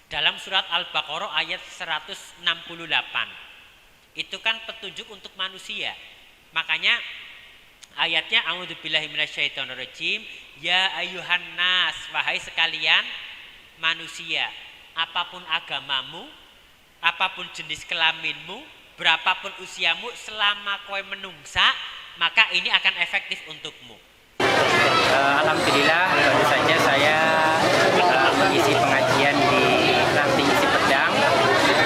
Dalam surat Al-Baqarah ayat 168. Itu kan petunjuk untuk manusia. Makanya ayatnya a'udzubillahi minasyaitonirrajim, ya ayyuhan nas, wahai sekalian manusia, apapun agamamu, apapun jenis kelaminmu, berapapun usiamu, selama kowe menungsa, maka ini akan efektif untukmu. Alhamdulillah, baru saja saya mengisi pengajian di Ranting Isi Pedang,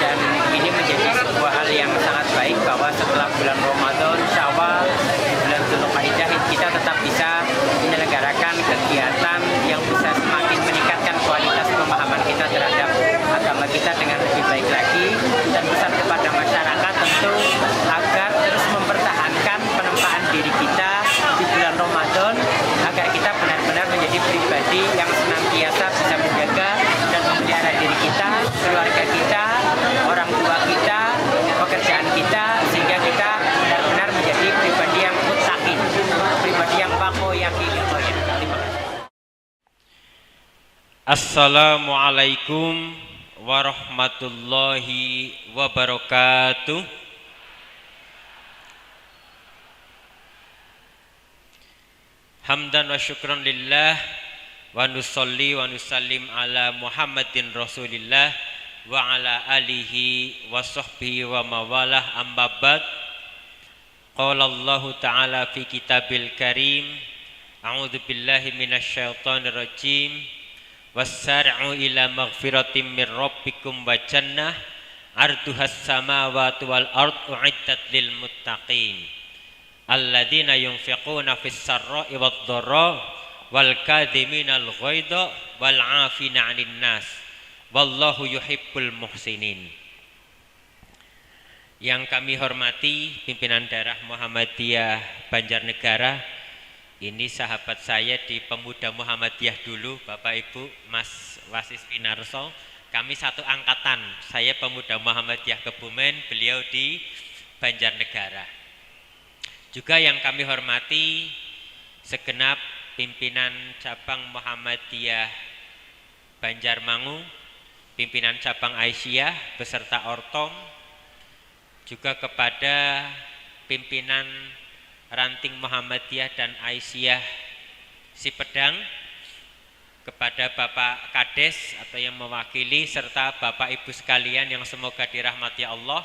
dan ini menjadi sebuah hal yang sangat baik bahwa setelah bulan Ramadan, Syawal, bulan Dzulqa'dah, kita tetap bisa menyelenggarakan kegiatan yang bisa semakin meningkatkan kualitas pemahaman kita terhadap agama kita dengan lebih baik lagi, dan pesan kepada masyarakat tentu agar terus mempertahankan penempaan diri kita di bulan Ramadan agar kita benar-benar menjadi pribadi yang senantiasa bisa menjaga dan memelihara diri kita, keluarga kita, orang tua kita, pekerjaan kita, sehingga kita benar-benar menjadi pribadi yang muttaqin, pribadi yang waqo yakin. Terima kasih. Assalamualaikum warahmatullahi wabarakatuh. Hamdan wa syukran lillah wa nusalli wa nusallim ala Muhammadin Rasulillah wa ala alihi wa sahbihi wa mawalah, amma ba'd. Qala Allah ta'ala fi kitabil karim, a'udzu billahi minasyaitonir rajim, wassari'u ila maghfiratin mir rabbikum wa jannah arduhas samawati wal ardu uiddat lil muttaqin alladzina yunfiquna fis sarra'i wad dharra wal kadhimina al ghaidha wal 'afina 'anil nas wallahu yuhibbul muhsinin. Yang kami hormati pimpinan daerah Muhammadiyah Banjarnegara, ini sahabat saya di Pemuda Muhammadiyah dulu, Bapak Ibu, Mas Wasis Pinarso. Kami satu angkatan, saya Pemuda Muhammadiyah Kebumen, beliau di Banjarnegara. Juga yang kami hormati segenap pimpinan cabang Muhammadiyah Banjarmangu, pimpinan cabang Aisyah beserta Ortom, juga kepada pimpinan Ranting Muhammadiyah dan Aisyah Sipedang, kepada Bapak Kades atau yang mewakili, serta Bapak Ibu sekalian yang semoga dirahmati Allah.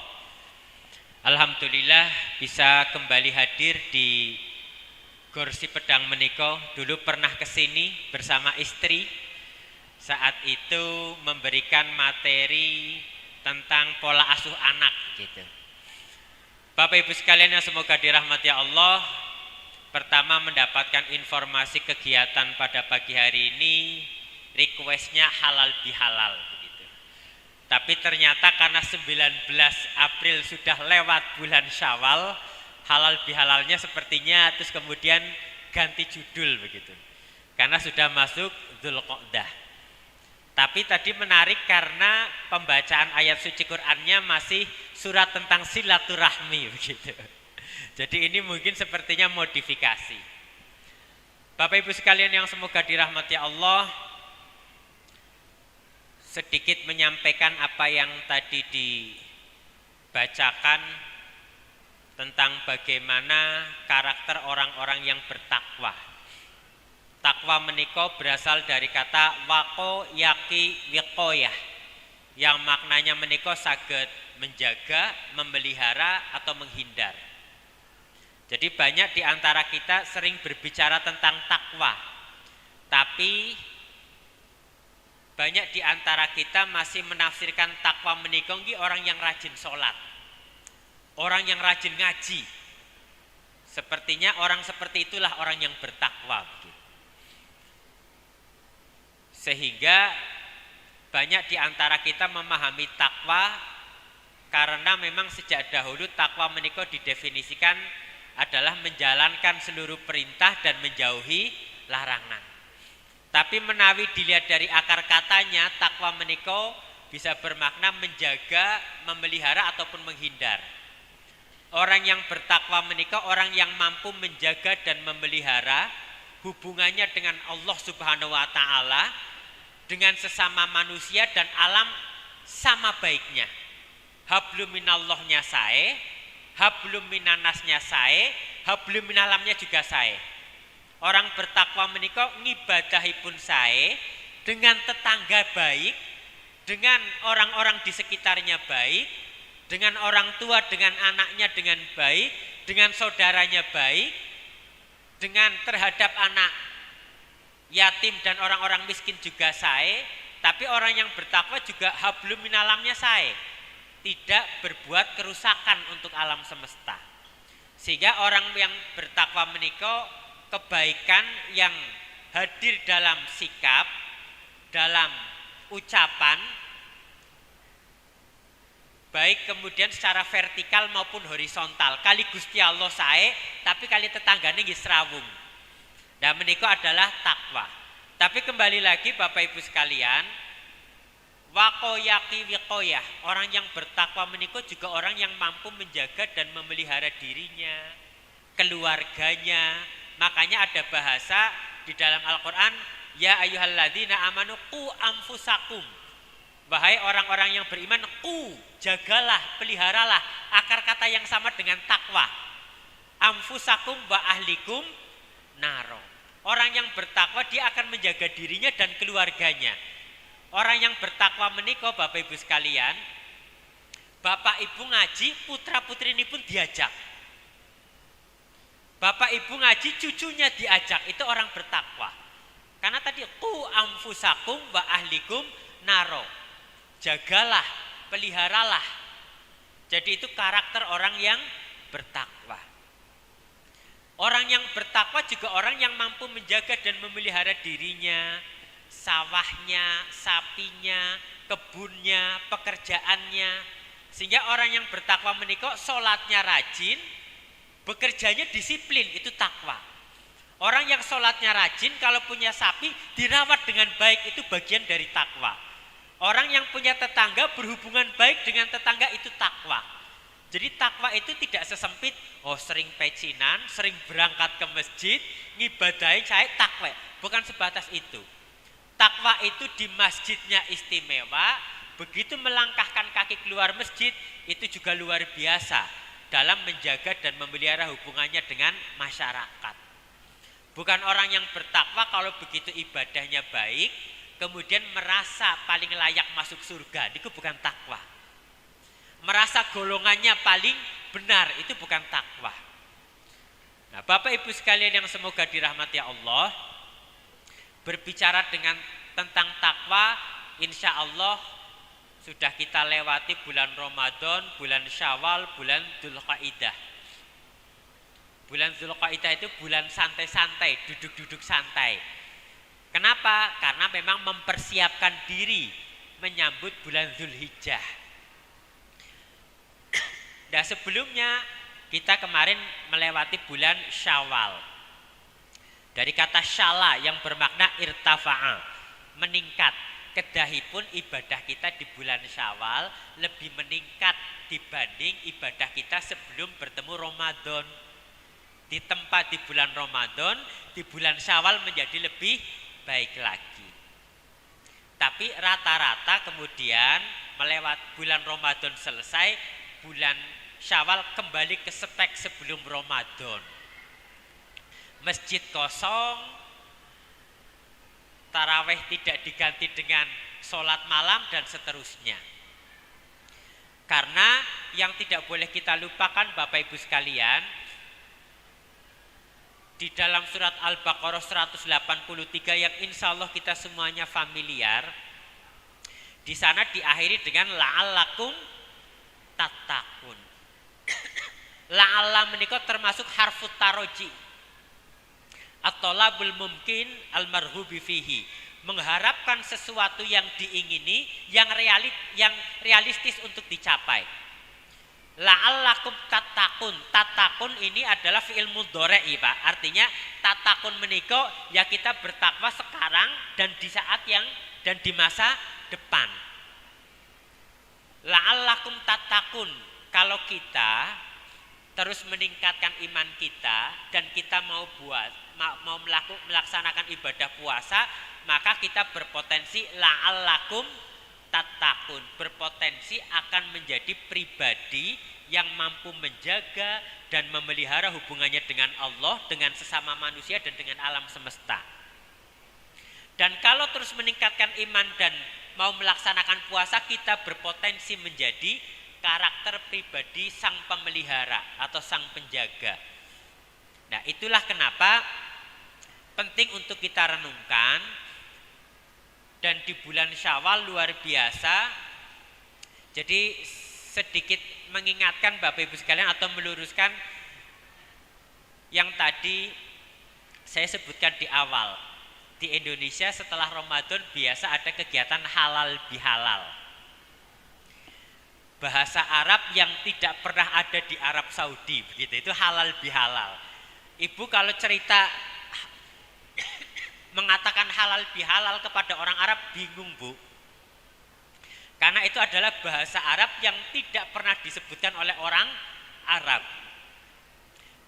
Alhamdulillah bisa kembali hadir di Gor Sipedang meniko. Dulu pernah kesini bersama istri, saat itu memberikan materi tentang pola asuh anak gitu. Bapak Ibu sekalian yang semoga dirahmati Allah, pertama mendapatkan informasi kegiatan pada pagi hari ini, requestnya halal bihalal begitu. Tapi ternyata karena 19 April sudah lewat bulan Syawal, halal bihalalnya sepertinya terus kemudian ganti judul begitu, karena sudah masuk Dzulqa'dah. Tapi tadi menarik karena pembacaan ayat suci Qur'annya masih surat tentang silaturahmi begitu. Jadi ini mungkin sepertinya modifikasi. Bapak Ibu sekalian yang semoga dirahmati Allah, sedikit menyampaikan apa yang tadi dibacakan tentang bagaimana karakter orang-orang yang bertakwa. Takwa meniko berasal dari kata wako yaki wikoyah, yang maknanya meniko saged menjaga, memelihara atau menghindar. Jadi banyak di antara kita sering berbicara tentang takwa, tapi banyak di antara kita masih menafsirkan takwa meniko orang yang rajin sholat, orang yang rajin ngaji. Sepertinya orang seperti itulah orang yang bertakwa. Sehingga banyak di antara kita memahami takwa karena memang sejak dahulu takwa menika didefinisikan adalah menjalankan seluruh perintah dan menjauhi larangan. Tapi menawi dilihat dari akar katanya, takwa menika bisa bermakna menjaga, memelihara ataupun menghindar. Orang yang bertakwa menika orang yang mampu menjaga dan memelihara hubungannya dengan Allah Subhanahu wa taala dengan sesama manusia dan alam sama baiknya. Hablum minallahnya sae, hablum minannasnya sae, hablum minalamnya juga sae. Orang bertakwa menika ngibadahipun sae, dengan tetangga baik, dengan orang-orang di sekitarnya baik, dengan orang tua, dengan anaknya dengan baik, dengan saudaranya baik, dengan terhadap anak yatim dan orang-orang miskin juga sae. Tapi orang yang bertakwa juga hablum minalamnya sae, tidak berbuat kerusakan untuk alam semesta. Sehingga orang yang bertakwa menika kebaikan yang hadir dalam sikap, dalam ucapan, baik kemudian secara vertikal maupun horizontal. Kali Gusti Allah sae, tapi kali tetanggane nggih srawung. Nah menika adalah takwa. Tapi kembali lagi Bapak Ibu sekalian, waqoyaki wiqoyah, orang yang bertakwa menika juga orang yang mampu menjaga dan memelihara dirinya, keluarganya. Makanya ada bahasa di dalam Al-Quran, ya ayyuhalladzina amanu qu anfusakum. Wahai orang-orang yang beriman, jagalah, peliharalah. Akar kata yang sama dengan takwa. Anfusakum wa ahlikum naro. Orang yang bertakwa dia akan menjaga dirinya dan keluarganya. Orang yang bertakwa menika Bapak Ibu sekalian, Bapak Ibu ngaji, putra putri ini pun diajak. Bapak Ibu ngaji, cucunya diajak. Itu orang bertakwa. Karena tadi anfusakum wa ahlikum naro. Jagalah, peliharalah. Jadi itu karakter orang yang bertakwa. Orang yang bertakwa juga orang yang mampu menjaga dan memelihara dirinya, sawahnya, sapinya, kebunnya, pekerjaannya. Sehingga orang yang bertakwa menika sholatnya rajin, bekerjanya disiplin, itu takwa. Orang yang sholatnya rajin, kalau punya sapi dirawat dengan baik, itu bagian dari takwa. Orang yang punya tetangga berhubungan baik dengan tetangga, itu takwa. Jadi takwa itu tidak sesempit, sering pecinan, sering berangkat ke masjid, ngibadahin saya takwa. Bukan sebatas itu. Takwa itu di masjidnya istimewa, begitu melangkahkan kaki keluar masjid, itu juga luar biasa dalam menjaga dan memelihara hubungannya dengan masyarakat. Bukan orang yang bertakwa kalau begitu ibadahnya baik, kemudian merasa paling layak masuk surga, itu bukan takwa. Merasa golongannya paling benar, itu bukan takwa. Nah, Bapak Ibu sekalian yang semoga dirahmati Allah, berbicara tentang takwa, insya Allah sudah kita lewati bulan Ramadan, bulan Syawal, bulan Dzulqa'dah. Bulan Dzulqa'dah itu bulan santai-santai, duduk-duduk santai. Kenapa? Karena memang mempersiapkan diri menyambut bulan Dzulhijjah. Nah sebelumnya kita kemarin melewati bulan Syawal. Dari kata syala yang bermakna irtafa'a, meningkat. Kedahipun ibadah kita di bulan Syawal lebih meningkat dibanding ibadah kita sebelum bertemu Ramadan. Di tempat di bulan Ramadan, di bulan Syawal menjadi lebih baik lagi. Tapi rata-rata kemudian melewat bulan Ramadan selesai, bulan Syawal kembali ke spek sebelum Ramadan. Masjid kosong, taraweh tidak diganti dengan sholat malam dan seterusnya. Karena yang tidak boleh kita lupakan Bapak Ibu sekalian, di dalam surat Al-Baqarah 183 yang insya Allah kita semuanya familiar, di sana diakhiri dengan la'allakum tattaqun. La'alla menika termasuk harfut taroji. At-talabul mungkin al-marhubi fihi. Mengharapkan sesuatu yang diingini, yang realistis untuk dicapai. La'allakum tattaqun. Tattaqun ini adalah fi'il mudhari', Pak. Artinya tattaqun menika ya kita bertakwa sekarang dan di saat dan di masa depan. La'allakum tattaqun. Kalau kita terus meningkatkan iman kita dan kita mau melaksanakan ibadah puasa, maka kita berpotensi la'allakum tattaqun, berpotensi akan menjadi pribadi yang mampu menjaga dan memelihara hubungannya dengan Allah, dengan sesama manusia dan dengan alam semesta. Dan kalau terus meningkatkan iman dan mau melaksanakan puasa, kita berpotensi menjadi karakter pribadi sang pemelihara atau sang penjaga. Nah, itulah kenapa penting untuk kita renungkan. Dan di bulan Syawal luar biasa. Jadi sedikit mengingatkan Bapak Ibu sekalian atau meluruskan yang tadi saya sebutkan di awal. Di Indonesia setelah Ramadan biasa ada kegiatan halal bihalal. Bahasa Arab yang tidak pernah ada di Arab Saudi, begitu. Itu halal bihalal. Ibu kalau cerita mengatakan halal bihalal kepada orang Arab bingung, Bu. Karena itu adalah bahasa Arab yang tidak pernah disebutkan oleh orang Arab.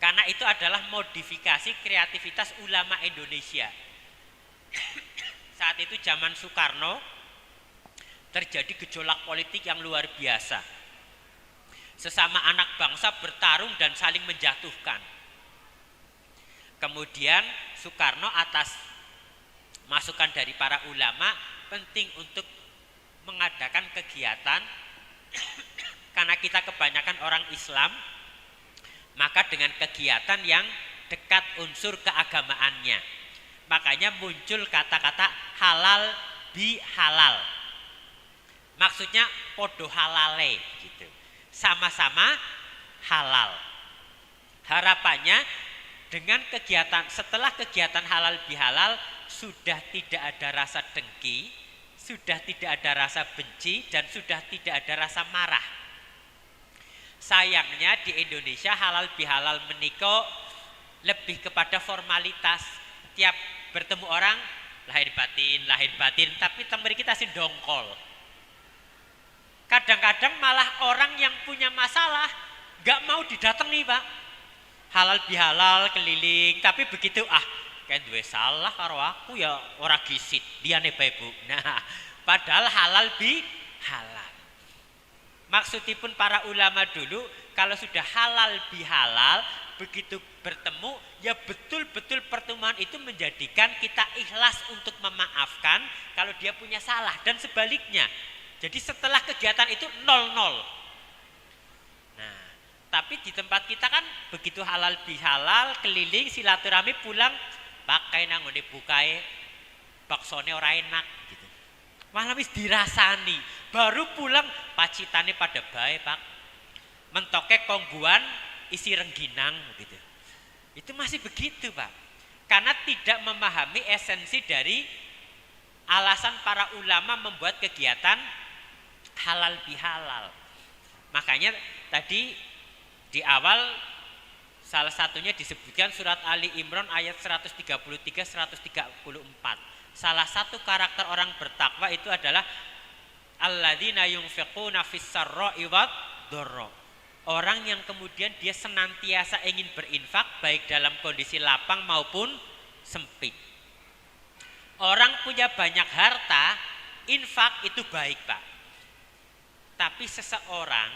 Karena itu adalah modifikasi kreativitas ulama Indonesia. Saat itu zaman Soekarno terjadi gejolak politik yang luar biasa. Sesama anak bangsa bertarung dan saling menjatuhkan. Kemudian Soekarno atas masukan dari para ulama penting untuk mengadakan kegiatan karena kita kebanyakan orang Islam, maka dengan kegiatan yang dekat unsur keagamaannya. Makanya muncul kata-kata halal bihalal. Maksudnya podo halale gitu. Sama-sama halal. Harapannya dengan kegiatan, setelah kegiatan halal bihalal sudah tidak ada rasa dengki, sudah tidak ada rasa benci, dan sudah tidak ada rasa marah. Sayangnya di Indonesia halal bihalal menikah lebih kepada formalitas. Tiap bertemu orang lahir batin, tapi temen kita sih dongkol. Kadang-kadang malah orang yang punya masalah gak mau didatangi, Pak. Halal bihalal keliling, tapi begitu kan duwe salah karo aku ya ora gisit, liyane bae, Bu. Nah, padahal halal bihalal. Maksudipun para ulama dulu kalau sudah halal bihalal begitu bertemu ya betul-betul pertemuan itu menjadikan kita ikhlas untuk memaafkan kalau dia punya salah dan sebaliknya. Jadi setelah kegiatan itu 0-0. Nah, tapi di tempat kita kan begitu halal bihalal keliling silaturahmi pulang pakai nanggone bukae baksone ora enak gitu. Malah wis dirasani, baru pulang pacitane pada bae, Pak. Mentoke kongguan isi rengginang gitu. Itu masih begitu, Pak. Karena tidak memahami esensi dari alasan para ulama membuat kegiatan halal bihalal. Makanya tadi di awal salah satunya disebutkan surat Ali Imran ayat 133-134. Salah satu karakter orang bertakwa itu adalah alladzina yunfiquna fis-sarra'i wad-dharra. Orang yang kemudian dia senantiasa ingin berinfak baik dalam kondisi lapang maupun sempit. Orang punya banyak harta, infak itu baik, Pak. Tapi seseorang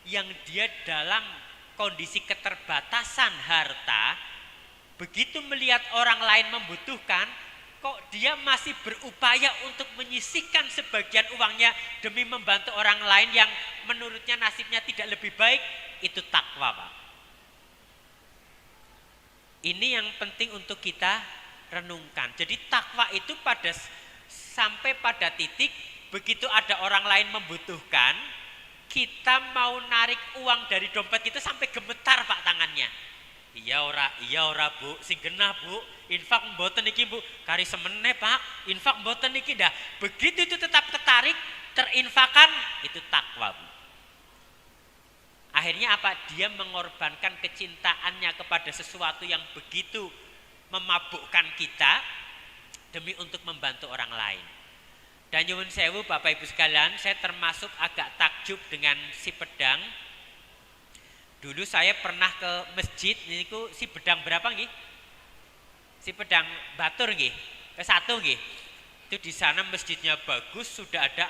yang dia dalam kondisi keterbatasan harta, begitu melihat orang lain membutuhkan, kok dia masih berupaya untuk menyisihkan sebagian uangnya demi membantu orang lain yang menurutnya nasibnya tidak lebih baik, itu takwa, Pak. Ini yang penting untuk kita renungkan. Jadi takwa itu sampai pada titik begitu ada orang lain membutuhkan, kita mau narik uang dari dompet kita sampai gemetar, Pak, tangannya. Iya ora Bu, sing genah Bu, infak mboten niki Bu, kari semene Pak, infak mboten niki dah. Begitu itu tetap tertarik, terinfakan, itu takwa, Bu. Akhirnya apa? Dia mengorbankan kecintaannya kepada sesuatu yang begitu memabukkan kita demi untuk membantu orang lain. Dan nyuwun sewu Bapak Ibu sekalian, saya termasuk agak takjub dengan si pedang. Dulu saya pernah ke masjid, niku si pedang berapa nggih? Si pedang batur nggih, ke satu nggih. Itu di sana masjidnya bagus, sudah ada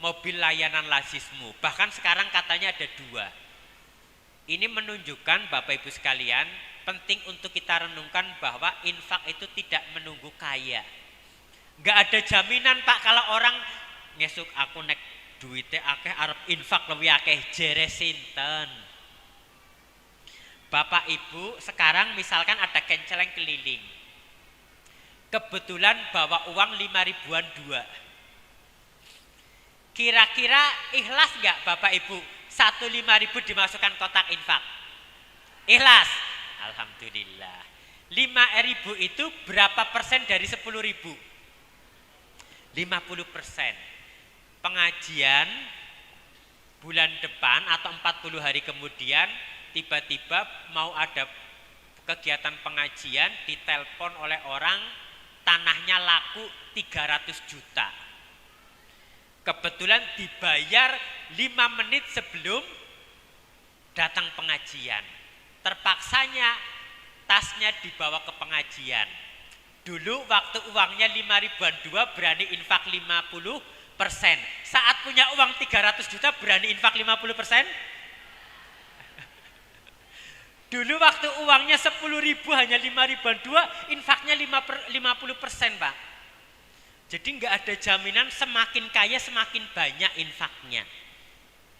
mobil layanan lazismu. Bahkan sekarang katanya ada 2. Ini menunjukkan Bapak Ibu sekalian, penting untuk kita renungkan bahwa infak itu tidak menunggu kaya. Enggak ada jaminan Pak kalau orang ngesuk aku nek duitnya akeh arep infak lebih akeh jere sinten. Bapak Ibu sekarang misalkan ada kenceleng keliling. Kebetulan bawa uang 5 ribuan 2. Kira-kira ikhlas enggak Bapak Ibu? 5.000 dimasukkan kotak infak. Ikhlas? Alhamdulillah. 5.000 itu berapa persen dari 10.000? 50%. Pengajian bulan depan atau 40 hari kemudian tiba-tiba mau ada kegiatan pengajian, ditelepon oleh orang tanahnya laku 300 juta. Kebetulan dibayar 5 menit sebelum datang pengajian. Terpaksanya tasnya dibawa ke pengajian. Dulu waktu uangnya 5 ribuan 2 berani infak 50%. Saat punya uang 300 juta berani infak 50%? Dulu waktu uangnya 10.000 hanya 5 ribuan 2, infaknya 50% Pak. Jadi nggak ada jaminan semakin kaya semakin banyak infaknya.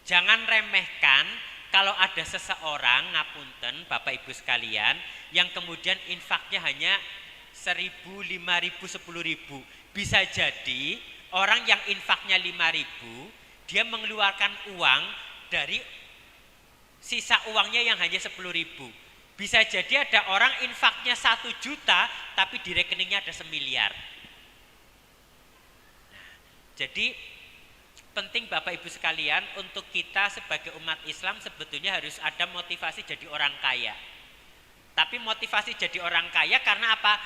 Jangan remehkan kalau ada seseorang, ngapunten Bapak Ibu sekalian, yang kemudian infaknya hanya 1.000, 5.000, 10.000. Bisa jadi orang yang infaknya 5.000, dia mengeluarkan uang dari sisa uangnya yang hanya 10.000. Bisa jadi ada orang infaknya 1 juta, tapi di rekeningnya ada 1 miliar. Jadi penting Bapak Ibu sekalian, untuk kita sebagai umat Islam sebetulnya harus ada motivasi jadi orang kaya. Tapi motivasi jadi orang kaya karena apa?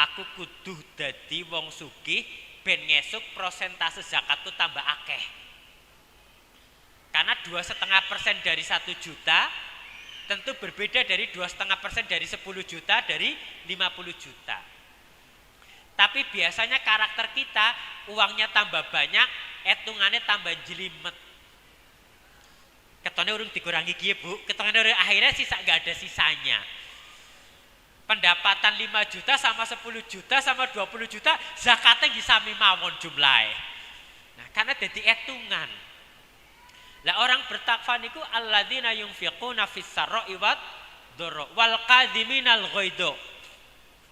Aku kudu dadi wong sugih ben ngesuk prosentase zakat itu tambah akeh. Karena 2,5% dari 1 juta tentu berbeda dari 2,5% dari 10 juta, dari 50 juta. Tapi biasanya karakter kita, uangnya tambah banyak, etungannya tambah jelimet. Ketone urung dikurangi kiye Bu, ketone akhirnya sisa gak ada sisanya. Pendapatan 5 juta sama 10 juta sama 20 juta, zakatnya disami mawon jumlahe. Nah, karena jadi etungan. Lah orang bertakwa niku alladzina yunfiquna fis sarra'i wad dharra wal kadhiminal ghaidha.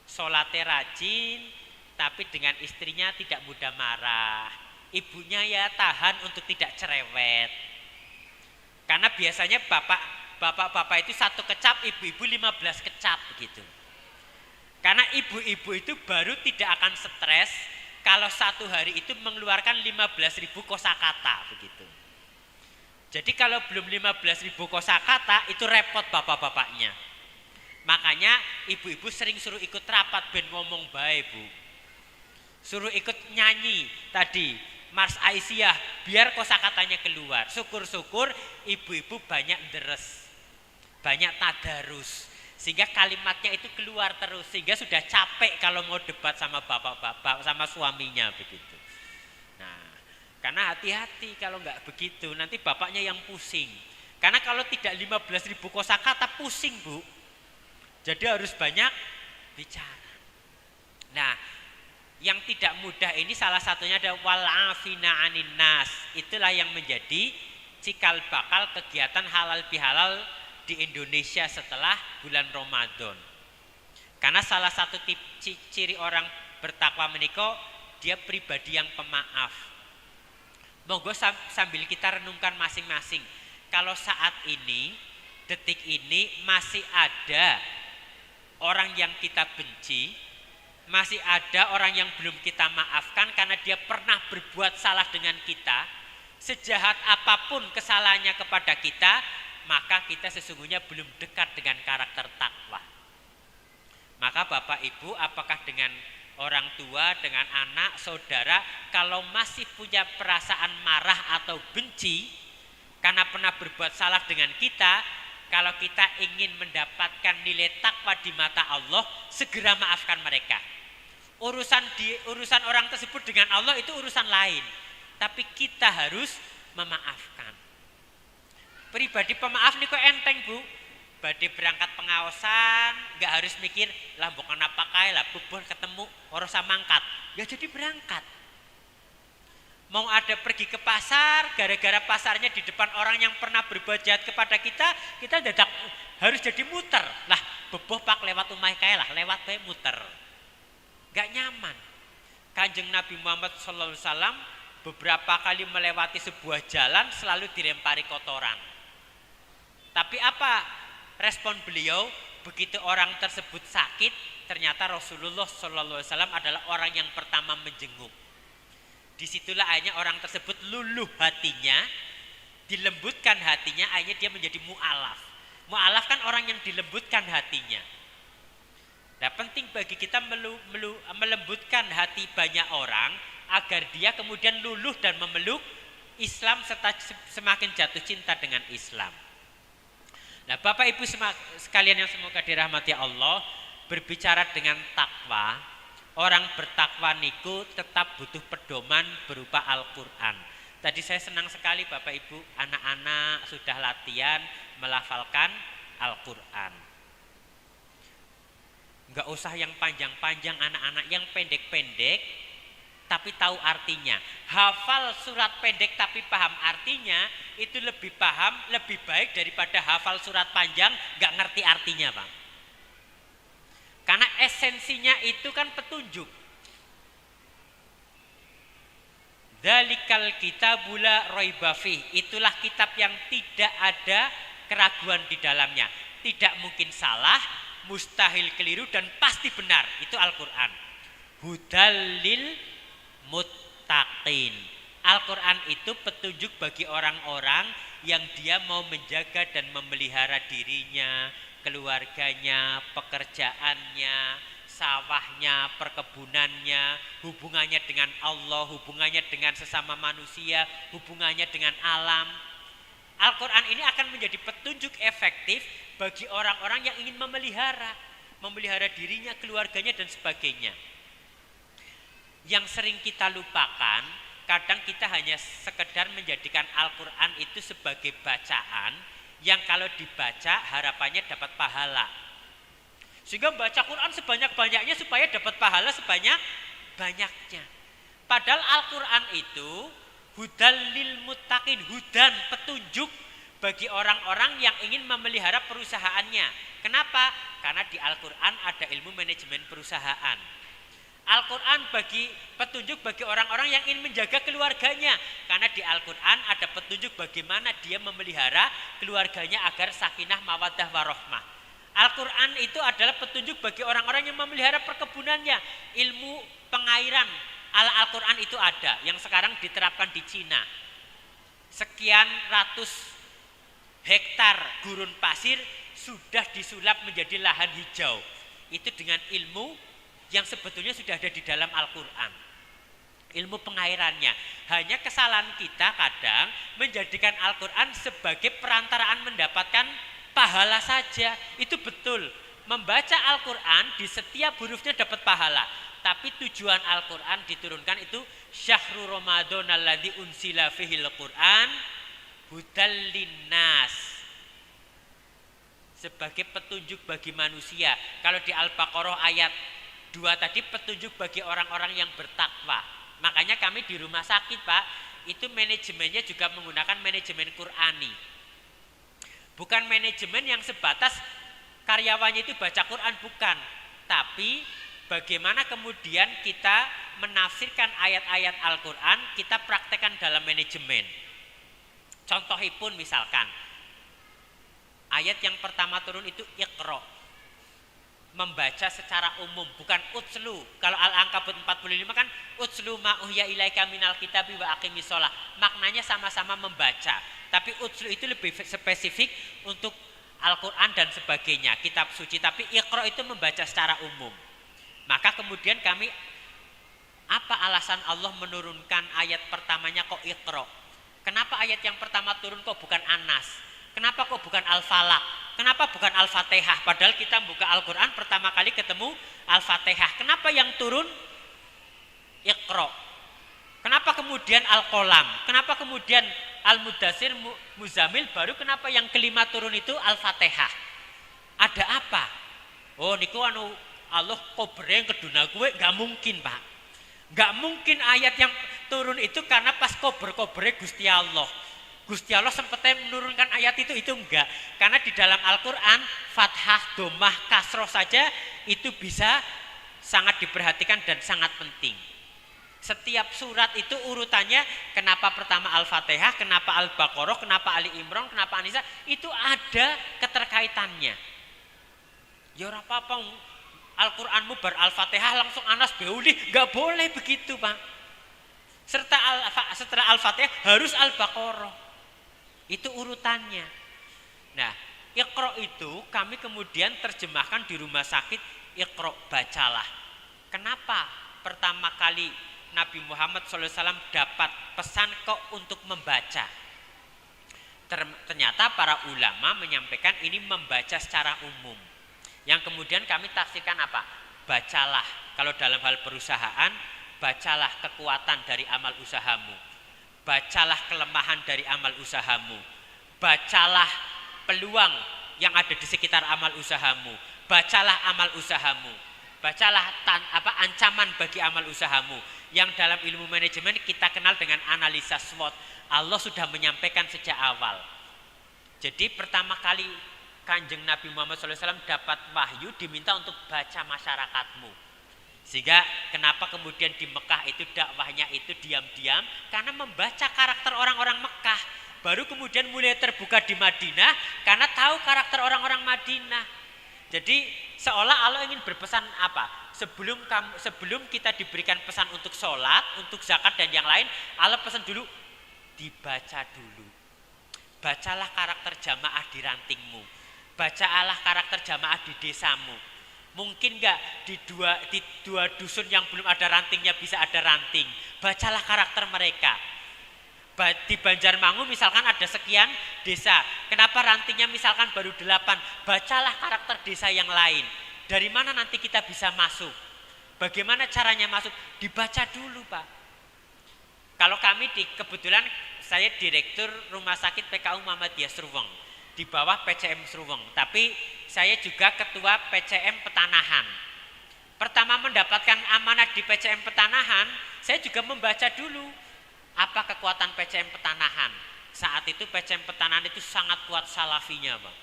Salate rajin tapi dengan istrinya tidak mudah marah. Ibunya ya tahan untuk tidak cerewet. Karena biasanya bapak-bapak itu 1 kecap, ibu-ibu 15 kecap begitu. Karena ibu-ibu itu baru tidak akan stres kalau 1 hari itu mengeluarkan 15.000 kosakata begitu. Jadi kalau belum 15.000 kosakata itu repot bapak-bapaknya. Makanya ibu-ibu sering suruh ikut rapat ben ngomong bae Bu. Suruh ikut nyanyi tadi Mars Aisyah biar kosakatanya keluar. Syukur-syukur ibu-ibu banyak deres, banyak tadarus, sehingga kalimatnya itu keluar terus, sehingga sudah capek kalau mau debat sama bapak-bapak, sama suaminya begitu. Nah, karena hati-hati kalau nggak begitu nanti bapaknya yang pusing. Karena kalau tidak 15.000 kosakata pusing Bu. Jadi harus banyak bicara. Nah, yang tidak mudah ini salah satunya ada wal'afina 'anin nas. Itulah yang menjadi cikal bakal kegiatan halal bihalal di Indonesia setelah bulan Ramadan. Karena salah satu ciri orang bertakwa menika dia pribadi yang pemaaf. Monggo sambil kita renungkan masing-masing. Kalau saat ini, detik ini masih ada orang yang kita benci, masih ada orang yang belum kita maafkan karena dia pernah berbuat salah dengan kita, sejahat apapun kesalahannya kepada kita, maka kita sesungguhnya belum dekat dengan karakter takwa. Maka Bapak Ibu, apakah dengan orang tua, dengan anak, saudara, kalau masih punya perasaan marah atau benci karena pernah berbuat salah dengan kita, kalau kita ingin mendapatkan nilai takwa di mata Allah, segera maafkan mereka. Urusan orang tersebut dengan Allah itu urusan lain. Tapi kita harus memaafkan. Pribadi pemaaf nih kok enteng Bu. Badhe berangkat pengaosan, nggak harus mikir lah bukan apa kae lah, bubur ketemu ora samangkat. Ya jadi berangkat. Mau ada pergi ke pasar, gara-gara pasarnya di depan orang yang pernah berbuat jahat kepada kita dadak harus jadi muter. Lah, beboh pak lewat umah kae lah, lewat bae muter. Gak nyaman. Kanjeng Nabi Muhammad SAW beberapa kali melewati sebuah jalan selalu dilempari kotoran. Tapi apa respon beliau? Begitu orang tersebut sakit, ternyata Rasulullah SAW adalah orang yang pertama menjenguk. Disitulah akhirnya orang tersebut luluh hatinya, dilembutkan hatinya, akhirnya dia menjadi mu'alaf. Mu'alaf kan orang yang dilembutkan hatinya. Nah, penting bagi kita melembutkan hati banyak orang agar dia kemudian luluh dan memeluk Islam serta semakin jatuh cinta dengan Islam. Nah, Bapak Ibu sekalian yang semoga dirahmati Allah, berbicara dengan takwa, orang bertakwa niku tetap butuh pedoman berupa Al-Quran. Tadi saya senang sekali Bapak Ibu, anak-anak sudah latihan melafalkan Al-Quran. Enggak usah yang panjang-panjang, anak-anak yang pendek-pendek tapi tahu artinya. Hafal surat pendek tapi paham artinya itu lebih baik daripada hafal surat panjang enggak ngerti artinya, Pak. Karena esensinya itu kan petunjuk. Dzalikal kitabul la raiba fih, itulah kitab yang tidak ada keraguan di dalamnya. Tidak mungkin salah, mustahil keliru dan pasti benar. Itu Al-Qur'an. Hudal lil muttaqin. Al-Qur'an itu petunjuk bagi orang-orang yang dia mau menjaga dan memelihara dirinya, keluarganya, pekerjaannya, sawahnya, perkebunannya, hubungannya dengan Allah, hubungannya dengan sesama manusia, hubungannya dengan alam. Al-Quran ini akan menjadi petunjuk efektif bagi orang-orang yang ingin memelihara dirinya, keluarganya dan sebagainya. Yang sering kita lupakan, kadang kita hanya sekedar menjadikan Al-Quran itu sebagai bacaan yang kalau dibaca harapannya dapat pahala. Sehingga baca Quran sebanyak-banyaknya supaya dapat pahala sebanyak-banyaknya. Padahal Al-Quran itu hudal lil muttaqin, hudan, petunjuk bagi orang-orang yang ingin memelihara perusahaannya. Kenapa? Karena di Al-Quran ada ilmu manajemen perusahaan. Al-Quran petunjuk bagi orang-orang yang ingin menjaga keluarganya. Karena di Al-Quran ada petunjuk bagaimana dia memelihara keluarganya agar sakinah mawaddah warahmah. Al-Quran itu adalah petunjuk bagi orang-orang yang memelihara perkebunannya. Ilmu pengairan ala Al-Quran itu ada, yang sekarang diterapkan di Cina. Sekian ratus hektar gurun pasir sudah disulap menjadi lahan hijau. Itu dengan ilmu yang sebetulnya sudah ada di dalam Al-Quran. Ilmu pengairannya. Hanya kesalahan kita kadang menjadikan Al-Quran sebagai perantaraan mendapatkan pahala saja. Itu betul. Membaca Al-Quran di setiap hurufnya dapat pahala. Tapi tujuan Al-Quran diturunkan itu Syahrul Ramadan alladzi unsila fihil Quran hudal linnas, sebagai petunjuk bagi manusia. Kalau di Al-Baqarah ayat 2 tadi petunjuk bagi orang-orang yang bertakwa. Makanya kami di rumah sakit Pak, itu manajemennya juga menggunakan manajemen Qur'ani. Bukan manajemen yang sebatas karyawannya itu baca Quran, bukan. Tapi bagaimana kemudian kita menafsirkan ayat-ayat Al-Quran, kita praktekkan dalam manajemen. Contohipun misalkan, ayat yang pertama turun itu Iqra, membaca secara umum, bukan utslu. Kalau Al-Ankabut 45 kan utslu ma uhya ilaika minal kitabi wa aqimis shalah. Maknanya sama-sama membaca. Tapi utslu itu lebih spesifik untuk Al-Quran dan sebagainya, kitab suci. Tapi Iqra itu membaca secara umum. Maka kemudian kami, apa alasan Allah menurunkan ayat pertamanya kok Iqra? Kenapa ayat yang pertama turun kok bukan An-Nas? Kenapa kok bukan Al-Falaq? Kenapa bukan Al-Fatihah? Padahal kita buka Al-Quran pertama kali ketemu Al-Fatihah. Kenapa yang turun Iqra. Kenapa kemudian Al-Qalam? Kenapa kemudian Al-Mudatsir, Muzammil, baru kenapa yang kelima turun itu Al-Fatihah? Ada apa? Oh niku Allah kobreng keduna gue, nggak mungkin Pak. Nggak mungkin ayat yang turun itu karena pas kober-kobre Gusti Allah. Gusti Allah sempatnya menurunkan ayat itu enggak. Karena di dalam Al-Quran fathah, domah, kasroh saja itu bisa sangat diperhatikan dan sangat penting. Setiap surat itu urutannya, kenapa pertama Al-Fatihah, kenapa Al-Baqarah, kenapa Ali Imran, kenapa An-Nisa, itu ada keterkaitannya. Ya ora apa-apa, Al-Quranmu bar Al-Fatihah langsung Anas Beuli, nggak boleh begitu Pak. Setelah Al-Fatihah harus Al-Baqarah, itu urutannya. Nah, Iqra itu kami kemudian terjemahkan di rumah sakit, Iqra, bacalah. Kenapa pertama kali Nabi Muhammad SAW dapat pesan kok untuk membaca? Ternyata para ulama menyampaikan ini membaca secara umum. Yang kemudian kami tafsirkan apa? Bacalah. Kalau dalam hal perusahaan, bacalah kekuatan dari amal usahamu. Bacalah kelemahan dari amal usahamu. Bacalah peluang yang ada di sekitar amal usahamu. Bacalah amal usahamu. Bacalah ancaman bagi amal usahamu. Yang dalam ilmu manajemen kita kenal dengan analisa SWOT. Allah sudah menyampaikan sejak awal. Jadi pertama kali Kanjeng Nabi Muhammad SAW dapat wahyu diminta untuk baca masyarakatmu. Sehingga kenapa kemudian di Mekah itu dakwahnya itu diam-diam, karena membaca karakter orang-orang Mekah. Baru kemudian mulai terbuka di Madinah karena tahu karakter orang-orang Madinah. Jadi seolah Allah ingin berpesan apa? Sebelum kita diberikan pesan untuk sholat, untuk zakat dan yang lain, Allah pesan dulu, dibaca dulu. Bacalah karakter jamaah di rantingmu. Bacalah karakter jamaah di desamu. Mungkin enggak di dua dusun yang belum ada rantingnya bisa ada ranting. Bacalah karakter mereka. Di Banjarmangu misalkan ada sekian desa. Kenapa rantingnya misalkan baru 8? Bacalah karakter desa yang lain. Dari mana nanti kita bisa masuk? Bagaimana caranya masuk? Dibaca dulu Pak. Kalau kami kebetulan saya direktur Rumah Sakit PKU Muhammadiyah Sruweng. Di bawah PCM Sruweng. Tapi saya juga ketua PCM Petanahan. Pertama mendapatkan amanah di PCM Petanahan, saya juga membaca dulu apa kekuatan PCM Petanahan. Saat itu PCM Petanahan itu sangat kuat salafinya Pak.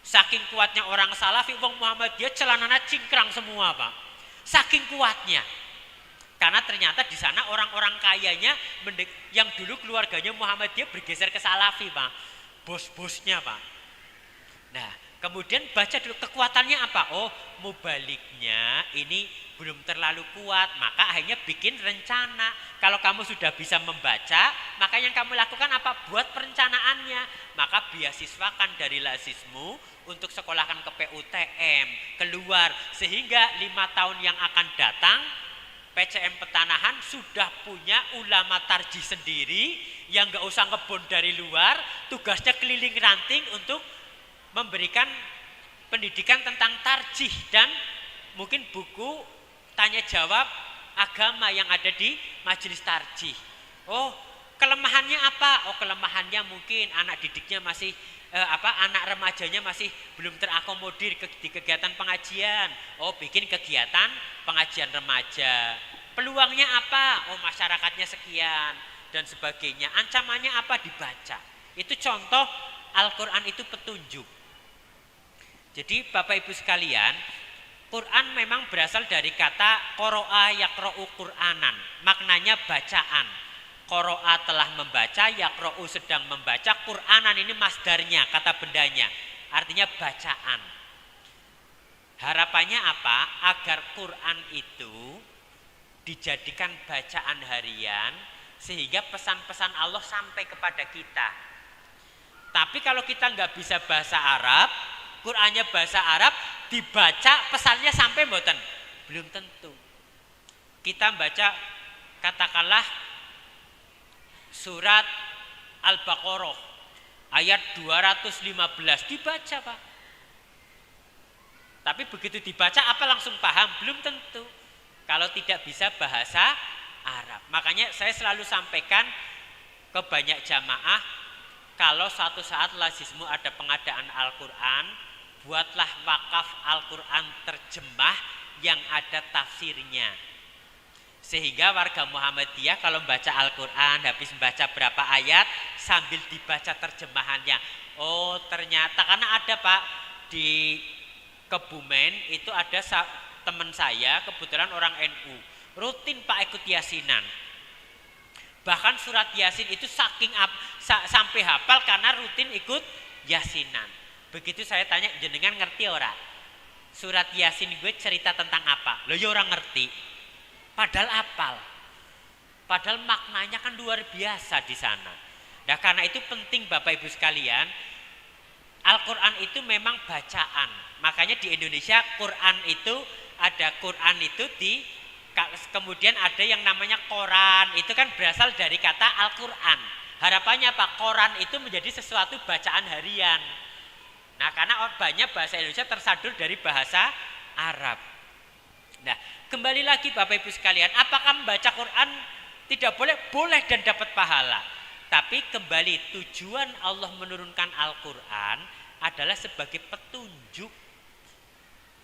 Saking kuatnya orang salafi, wong Muhammadiyah celananya cingkrang semua Pak. Saking kuatnya. Karena ternyata di sana orang-orang kayanya yang dulu keluarganya Muhammadiyah bergeser ke salafi Pak. Bos-bosnya Pak. Nah, kemudian baca dulu kekuatannya apa? Oh, mubaliknya ini belum terlalu kuat, maka akhirnya bikin rencana. Kalau kamu sudah bisa membaca, maka yang kamu lakukan apa? Buat perencanaannya. Maka beasiswakan dari lazismu untuk sekolahkan ke PUTM, keluar. Sehingga 5 tahun yang akan datang, PCM Petanahan sudah punya ulama tarjih sendiri yang gak usah ngebon dari luar, tugasnya keliling ranting untuk memberikan pendidikan tentang tarjih dan mungkin buku tanya jawab agama yang ada di majelis tarjih. Oh, kelemahannya apa? Oh, kelemahannya mungkin anak didiknya masih anak remajanya masih belum terakomodir di kegiatan pengajian. Oh, bikin kegiatan pengajian remaja. Peluangnya apa? Oh, masyarakatnya sekian dan sebagainya. Ancamannya apa? Dibaca. Itu contoh Al-Quran itu petunjuk. Jadi Bapak Ibu sekalian, Quran memang berasal dari kata qoro'a yaqro'u Qur'anan. Maknanya bacaan. Qoro'a telah membaca, yaqro'u sedang membaca, Qur'anan ini masdarnya, kata bendanya. Artinya bacaan. Harapannya apa? Agar Quran itu dijadikan bacaan harian sehingga pesan-pesan Allah sampai kepada kita. Tapi kalau kita nggak bisa bahasa Arab, Qurannya bahasa Arab, dibaca pesannya sampai mboten? Belum tentu. Kita baca katakanlah surat Al-Baqarah ayat 215 dibaca Pak. Tapi begitu dibaca apa langsung paham? Belum tentu. kalau tidak bisa bahasa Arab. Makanya saya selalu sampaikan ke banyak jamaah, kalau suatu saat lazismu ada pengadaan Al-Quran, buatlah wakaf Al-Quran terjemah yang ada tafsirnya. Sehingga warga Muhammadiyah kalau membaca Al-Quran, habis membaca berapa ayat, sambil dibaca terjemahannya. Oh ternyata, karena ada Pak, di Kebumen itu ada teman saya, kebetulan orang NU, rutin Pak ikut yasinan. Bahkan surat yasin itu sampai hafal karena rutin ikut yasinan. Begitu saya tanya, jenengan ngerti ora? Surat yasin gue cerita tentang apa? Loh ya orang ngerti. Padahal hafal. Padahal maknanya kan luar biasa di sana. Nah karena itu penting Bapak Ibu sekalian, Al-Quran itu memang bacaan. Makanya di Indonesia Quran itu ada Quran itu kemudian ada yang namanya koran, itu kan berasal dari kata Al-Quran. Harapannya apa? Koran itu menjadi sesuatu bacaan harian. Nah karena banyak bahasa Indonesia tersadur dari bahasa Arab. Nah kembali lagi Bapak Ibu sekalian, apakah membaca Quran tidak boleh? Boleh dan dapat pahala. Tapi kembali, tujuan Allah menurunkan Al-Quran adalah sebagai petunjuk.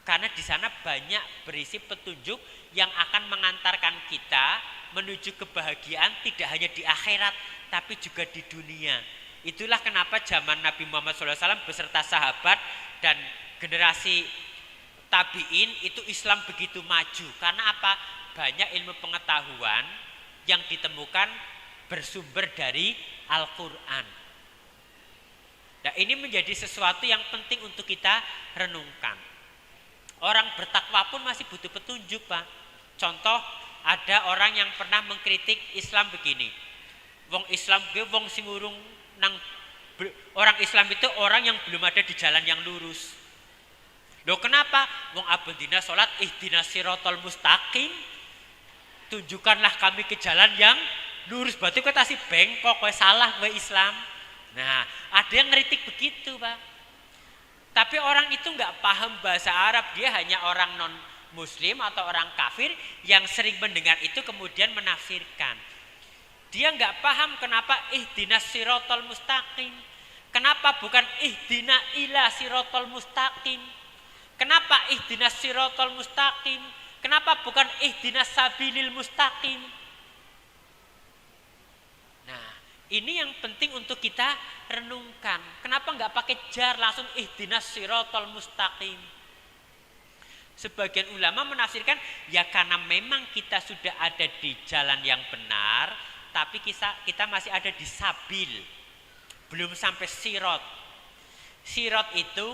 Karena di sana banyak berisi petunjuk yang akan mengantarkan kita menuju kebahagiaan tidak hanya di akhirat, tapi juga di dunia. Itulah kenapa zaman Nabi Muhammad SAW beserta sahabat dan generasi tabi'in itu Islam begitu maju. Karena apa? Banyak ilmu pengetahuan yang ditemukan bersumber dari Al-Quran. Nah ini menjadi sesuatu yang penting untuk kita renungkan. Orang bertakwa pun masih butuh petunjuk Pak. Contoh, ada orang yang pernah mengkritik Islam begini. Wong Islam ge wong sing urung nang, orang Islam itu orang yang belum ada di jalan yang lurus. Loh kenapa? Wong abdina sholat ihdinas siratal mustaqim. Tunjukkanlah kami ke jalan yang lurus. Berarti kok tasih bengkok, kok salah kowe Islam. Nah, ada yang ngeritik begitu, Pak. Tapi orang itu nggak paham bahasa Arab, dia hanya orang non Muslim atau orang kafir yang sering mendengar itu kemudian menafsirkan. Dia nggak paham kenapa ihdinas siratal mustaqim. Kenapa bukan ihdina ila siratal mustaqim? Kenapa ihdinas siratal mustaqim? Kenapa bukan ihdinas sabilil mustaqim? Nah, ini yang penting untuk kita renungkan. Kenapa nggak pakai jar, langsung ihdinas siratal mustaqim? Sebagian ulama menafsirkan ya karena memang kita sudah ada di jalan yang benar, tapi kita masih ada di sabil, belum sampai sirot. Sirot itu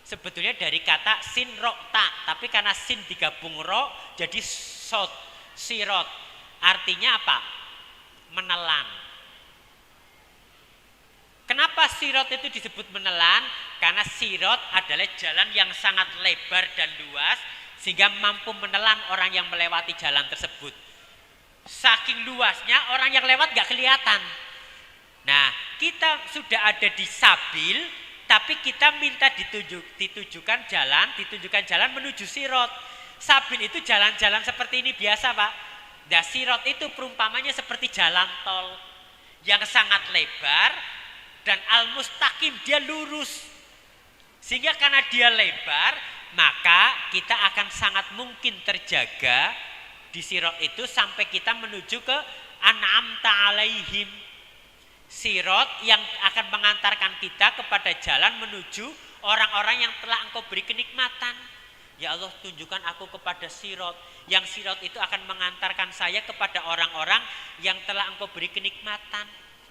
sebetulnya dari kata sin ro ta, tapi karena sin digabung ro jadi sot, sirot. Artinya apa? Menelan. Kenapa sirot itu disebut menelan? Karena sirot adalah jalan yang sangat lebar dan luas sehingga mampu menelan orang yang melewati jalan tersebut. Saking luasnya orang yang lewat gak kelihatan. Nah, kita sudah ada di sabil, tapi kita minta ditunjukkan jalan menuju sirot. Sabil itu jalan-jalan seperti ini biasa, Pak. Nah, sirot itu perumpamannya seperti jalan tol yang sangat lebar dan al-mustaqim, dia lurus. Sehingga karena dia lebar, maka kita akan sangat mungkin terjaga di sirot itu sampai kita menuju ke an'amta alaihim. Sirot yang akan mengantarkan kita kepada jalan menuju orang-orang yang telah Engkau beri kenikmatan. Ya Allah, tunjukkan aku kepada sirot. Yang sirot itu akan mengantarkan saya kepada orang-orang yang telah Engkau beri kenikmatan.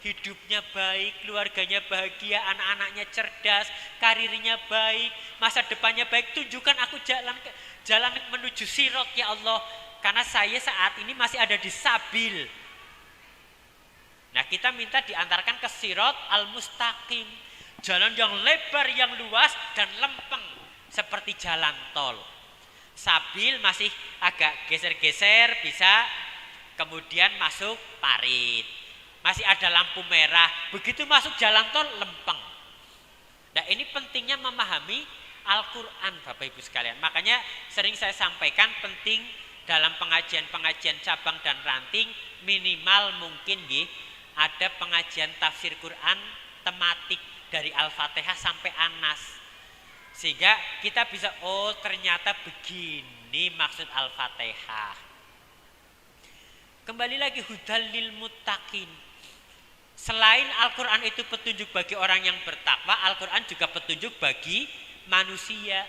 Hidupnya baik, keluarganya bahagia, anak-anaknya cerdas, karirnya baik, masa depannya baik. Tunjukkan aku jalan menuju sirot ya Allah. Karena saya saat ini masih ada di sabil. Nah, kita minta diantarkan ke sirot al-mustaqim. Jalan yang lebar, yang luas dan lempeng seperti jalan tol. Sabil masih agak geser-geser, bisa kemudian masuk parit. Masih ada lampu merah, begitu masuk jalan tol lempeng. Nah, ini pentingnya memahami Al-Quran Bapak Ibu sekalian. Makanya sering saya sampaikan penting dalam pengajian-pengajian cabang dan ranting minimal mungkin nggih ada pengajian tafsir Quran tematik dari Al-Fatihah sampai An-Nas. Sehingga kita bisa oh ternyata begini maksud Al-Fatihah. Kembali lagi hudal lil muttaqin. Selain Al-Quran itu petunjuk bagi orang yang bertakwa, Al-Quran juga petunjuk bagi manusia.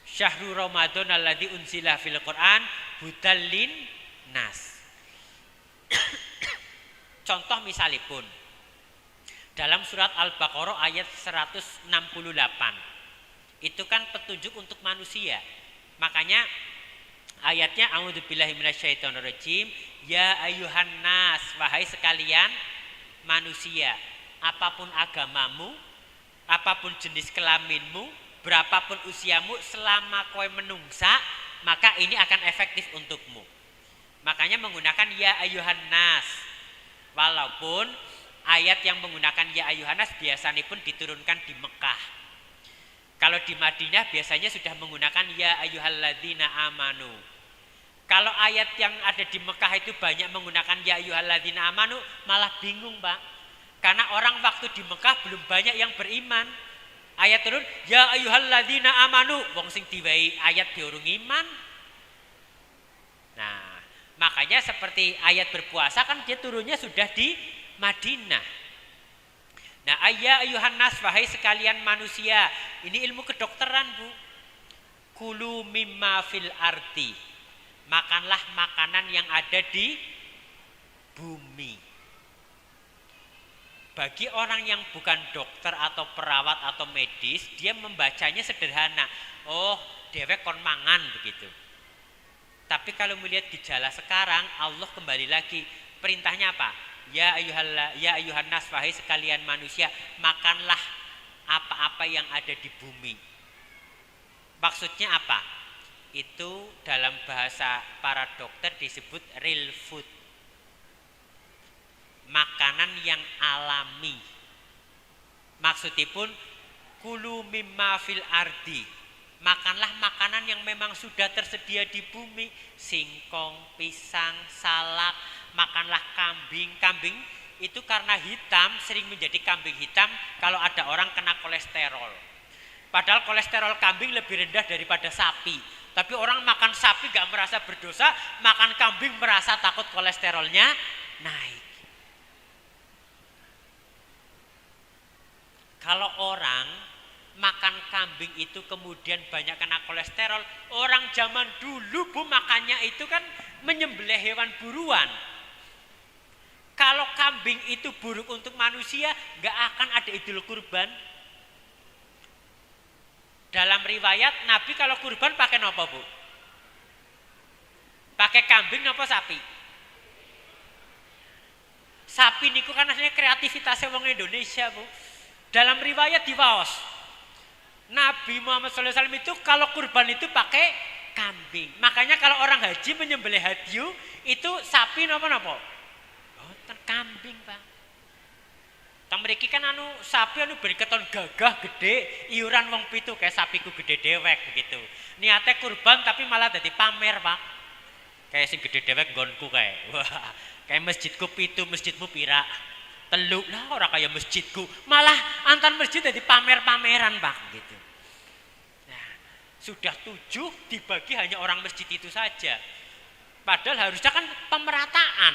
Syahrul Ramadan alladzi unzila fil Quran hudal lin nas. Contoh misalipun dalam surat Al-Baqarah ayat 168. Itu kan petunjuk untuk manusia. Makanya ayatnya a'udzubillahi minasyaitonirrajim, ya ayyuhan nas, wahai sekalian manusia, apapun agamamu, apapun jenis kelaminmu, berapapun usiamu, selama kowe menungsa, maka ini akan efektif untukmu. Makanya menggunakan ya ayyuhan nas. Walaupun ayat yang menggunakan ya ayyuhan nas biasanya pun diturunkan di Mekah. Kalau di Madinah biasanya sudah menggunakan ya ayyuhalladzina amanu. Kalau ayat yang ada di Mekah itu banyak menggunakan ya ayyuhalladzina amanu, malah bingung, Pak. Karena orang waktu di Mekah belum banyak yang beriman. Ayat turun ya ayyuhalladzina amanu, wong sing diwehi ayat diurung iman. Nah, makanya seperti ayat berpuasa kan dia turunnya sudah di Madinah. Nah, ya ayyuhan nas, wahai sekalian manusia, ini ilmu kedokteran, Bu. Kulu mimma fil ardi, makanlah makanan yang ada di bumi. Bagi orang yang bukan dokter atau perawat atau medis, dia membacanya sederhana. Oh, dewek kon mangan begitu. Tapi kalau melihat gejala sekarang, Allah kembali lagi. Perintahnya apa? Ya ayyuhan nas, wahai sekalian manusia, makanlah apa-apa yang ada di bumi. Maksudnya apa? Itu dalam bahasa para dokter disebut real food. Makanan yang alami. Maksudipun kulu mimma fil ardi, makanlah makanan yang memang sudah tersedia di bumi. Singkong, pisang, salak. Makanlah kambing. Kambing itu karena hitam sering menjadi kambing hitam kalau ada orang kena kolesterol. Padahal kolesterol kambing lebih rendah daripada sapi. Tapi orang makan sapi gak merasa berdosa, makan kambing merasa takut kolesterolnya naik. Kalau orang makan kambing itu kemudian banyak kena kolesterol, orang zaman dulu Bu makannya itu kan menyembelih hewan buruan. Kalau kambing itu buruk untuk manusia, gak akan ada idul kurban. Dalam riwayat Nabi kalau kurban pakai apa, Bu? Pakai kambing apa sapi? Sapi niku kan aslinya kreativitasnya wong Indonesia, Bu. Dalam riwayat diwaos, Nabi Muhammad SAW itu kalau kurban itu pakai kambing. Makanya kalau orang haji menyembelih hadyu itu sapi napa-napa? Oh, kambing, Pak. Tang mriki kan sapi berketon gagah gede, iuran wong pitu kayak sapiku gede dewek begitu. Niate kurban tapi malah dadi pamer, Pak. Kayak sing gede dewek nggonku kayak. Wah, kayak masjidku pitu, masjidmu pira? Teluk lah orang kayak masjidku, malah antar masjid jadi pamer-pameran, Pak, gitu. Nah, sudah 7 dibagi hanya orang masjid itu saja. Padahal harusnya kan pemerataan,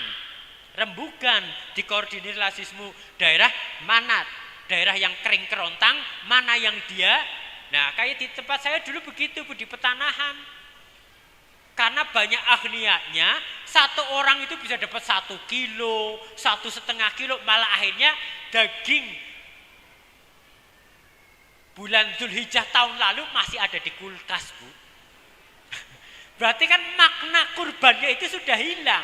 rembugan, dikoordinir lasismu daerah mana, daerah yang kering kerontang, mana yang dia. Nah, kayak di tempat saya dulu begitu, Bu, di Petanahan. Karena banyak agnianya, satu orang itu bisa dapat 1 kilo, 1,5 kilo, malah akhirnya daging bulan Zulhijjah tahun lalu masih ada di kulkas, Bu. Berarti kan makna kurbannya itu sudah hilang.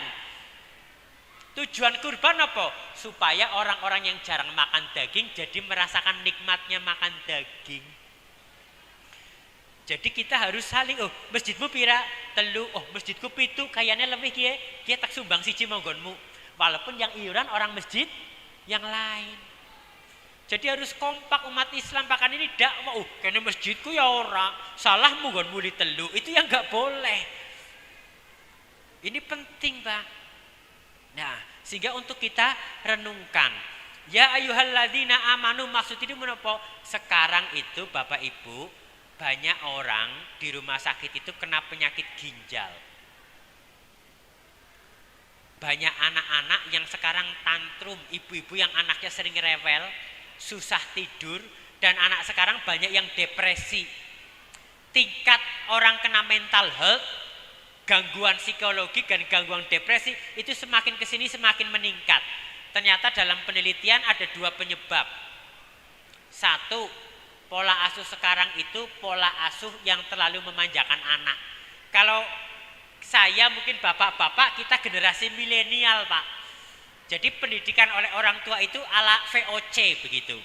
Tujuan kurban apa? Supaya orang-orang yang jarang makan daging jadi merasakan nikmatnya makan daging. Jadi kita harus saling, oh masjidmu pira? Telu, oh masjidku pitu, kayaknya lebih kia tak sumbang siji monggonmu. Walaupun yang iuran orang masjid yang lain. Jadi harus kompak umat Islam, pakan ini dakwah. Kene masjidku ya ora, salahmu gon muli telu. Itu yang enggak boleh. Ini penting, Pak. Nah, sehingga untuk kita renungkan. Ya ayyuhalladzina amanu, maksud ini menapa? Sekarang itu Bapak Ibu, banyak orang di rumah sakit itu kena penyakit ginjal. Banyak anak-anak yang sekarang tantrum, ibu-ibu yang anaknya sering rewel, susah tidur, dan anak sekarang banyak yang depresi. Tingkat orang kena mental health, gangguan psikologi dan gangguan depresi itu semakin kesini semakin meningkat. Ternyata dalam penelitian ada 2 penyebab. 1, pola asuh sekarang itu pola asuh yang terlalu memanjakan anak. Kalau saya mungkin bapak-bapak, kita generasi milenial, Pak. Jadi pendidikan oleh orang tua itu ala VOC begitu.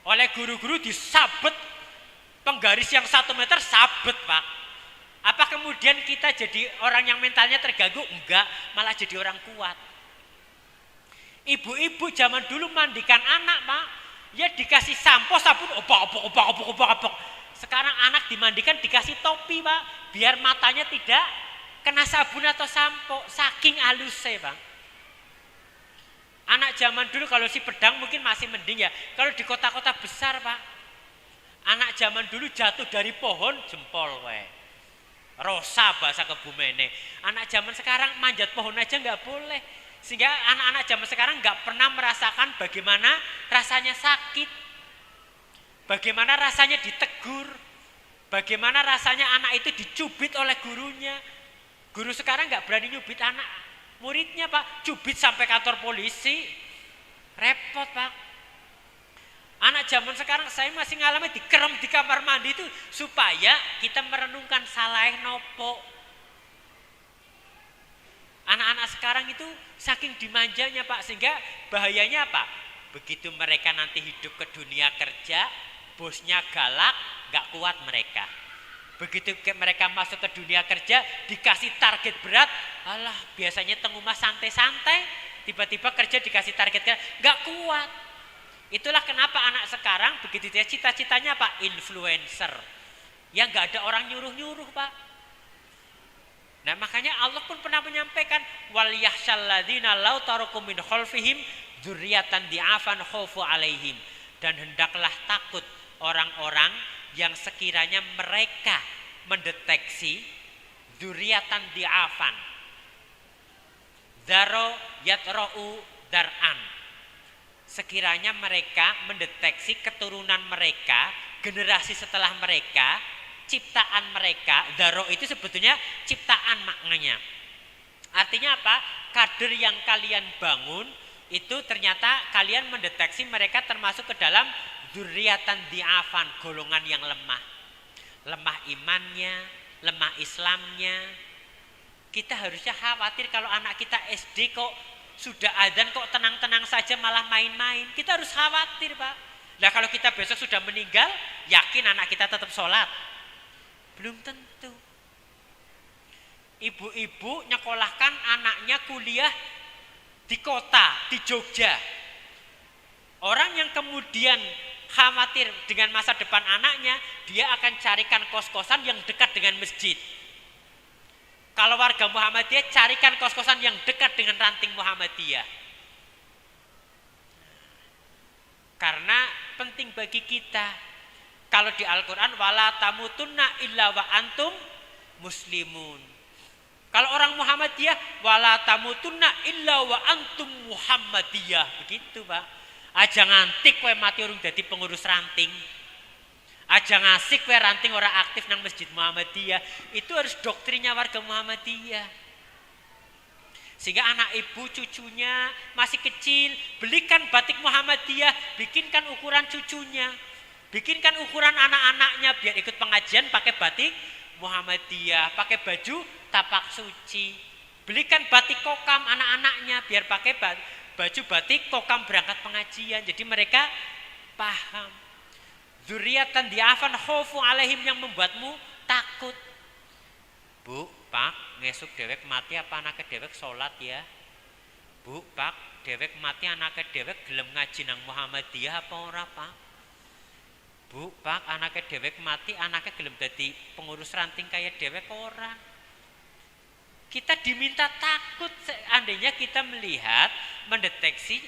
Oleh guru-guru disabet, penggaris yang 1 meter sabet, Pak. Apa kemudian kita jadi orang yang mentalnya terganggu? Enggak, malah jadi orang kuat. Ibu-ibu zaman dulu mandikan anak, Pak, ya dikasih sampo, sabun, obak. Sekarang anak dimandikan dikasih topi, Pak, biar matanya tidak kena sabun atau sampo, saking halusnya, Pak. Anak zaman dulu kalau si pedang mungkin masih mending ya. Kalau di kota-kota besar, Pak, anak zaman dulu jatuh dari pohon jempol we. Rosa bahasa Kebumeneng. Anak zaman sekarang manjat pohon aja nggak boleh. Sehingga anak-anak zaman sekarang nggak pernah merasakan bagaimana rasanya sakit. Bagaimana rasanya ditegur. Bagaimana rasanya anak itu dicubit oleh gurunya. Guru sekarang nggak berani nyubit anak muridnya, Pak, cubit sampai kantor polisi. Repot, Pak. Anak zaman sekarang saya masih ngalami dikerem di kamar mandi itu supaya kita merenungkan salah nopo. Anak-anak sekarang itu saking dimanjanya, Pak, sehingga bahayanya apa? Begitu mereka nanti hidup ke dunia kerja, bosnya galak, gak kuat mereka. Begitu mereka masuk ke dunia kerja, dikasih target berat, alah biasanya tengumah santai-santai, tiba-tiba kerja dikasih target berat, gak kuat. Itulah kenapa anak sekarang begitu dia cita-citanya Pak, influencer. Yang gak ada orang nyuruh-nyuruh, Pak. Nah makanya Allah pun pernah menyampaikan, wal yahsyal ladzina law taraku min khalfihim dzurriatan di'afan khaufu alaihim. Dan hendaklah takut orang-orang yang sekiranya mereka mendeteksi dzurriatan di'afan. Daro yatra'u dar'an. Sekiranya mereka mendeteksi keturunan mereka, generasi setelah mereka, ciptaan mereka, daro itu sebetulnya ciptaan maknanya. Artinya apa? Kader yang kalian bangun itu ternyata kalian mendeteksi mereka termasuk ke dalam dzurriatan di'afan, golongan yang lemah. Lemah imannya, lemah Islamnya. Kita harusnya khawatir kalau anak kita SD kok sudah adzan kok tenang-tenang saja malah main-main. Kita harus khawatir, Pak. Nah kalau kita besok sudah meninggal, yakin anak kita tetap sholat? Belum tentu. Ibu-ibu nyekolahkan anaknya kuliah di kota, di Jogja. Orang yang kemudian khawatir dengan masa depan anaknya, dia akan carikan kos-kosan yang dekat dengan masjid. Kalau warga Muhammadiyah, carikan kos-kosan yang dekat dengan ranting Muhammadiyah. Karena penting bagi kita. Kalau di Al-Quran, wala tamutunna illa wa antum muslimun. Kalau orang Muhammadiyah, wala tamutunna illa wa antum Muhammadiyah. Begitu, Pak. Aja ngantik kowe mati urung dadi pengurus ranting. Aja ngasik kowe ranting ora aktif nang Masjid Muhammadiyah. Itu harus doktrinnya warga Muhammadiyah. Sehingga anak ibu cucunya masih kecil, belikan batik Muhammadiyah, bikinkan ukuran cucunya. Bikinkan ukuran anak-anaknya biar ikut pengajian pakai batik Muhammadiyah, pakai baju tapak suci. Belikan batik kokam anak-anaknya biar pakai baju batik kokam berangkat pengajian. Jadi mereka paham. Dzurriatan di'afan khaufu alaihim, yang membuatmu takut. Bu, Pak, ngesuk dewek mati apa anaknya dewek sholat ya? Bu, Pak, dewek mati anaknya dewek gelem ngaji nang Muhammadiyah apa ora, Pak? Bu, Pak, anaknya dewek mati anaknya gelem dadi pengurus ranting kayak dewek ora? Kita diminta takut seandainya kita melihat, mendeteksi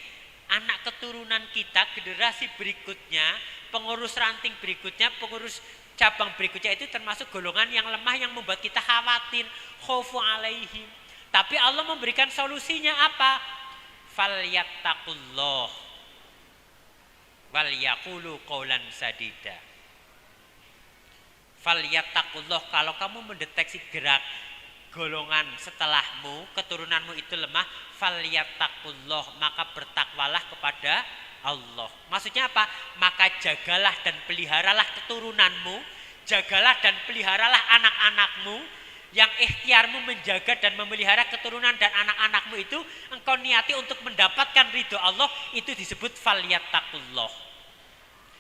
anak keturunan kita, generasi berikutnya, pengurus ranting berikutnya, pengurus cabang berikutnya itu termasuk golongan yang lemah yang membuat kita khawatir, khaufu alaihim. Tapi Allah memberikan solusinya apa? Falyattaqullah wal yaqulu qaulan sadida. Falyattaqullah, kalau kamu mendeteksi gerak golongan setelahmu, keturunanmu itu lemah, falyattaqullah, maka bertakwalah kepada Allah. Maksudnya apa? Maka jagalah dan peliharalah keturunanmu, jagalah dan peliharalah anak-anakmu, yang ikhtiarmu menjaga dan memelihara keturunan dan anak-anakmu itu engkau niati untuk mendapatkan ridho Allah, itu disebut falyattaqullah.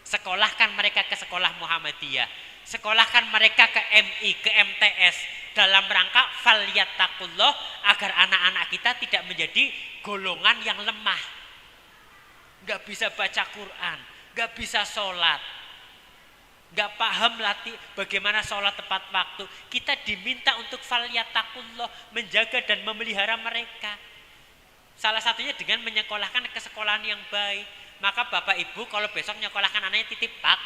Sekolahkan mereka ke sekolah Muhammadiyah, sekolahkan mereka ke MI, ke MTS, dalam rangka falyattaqullah, agar anak-anak kita tidak menjadi golongan yang lemah. Gak bisa baca Quran, gak bisa sholat, gak paham bagaimana sholat tepat waktu. Kita diminta untuk falyattaqullah, menjaga dan memelihara mereka. Salah satunya dengan menyekolahkan ke sekolahan yang baik. Maka bapak ibu kalau besok nyekolahkan anaknya titip, Pak,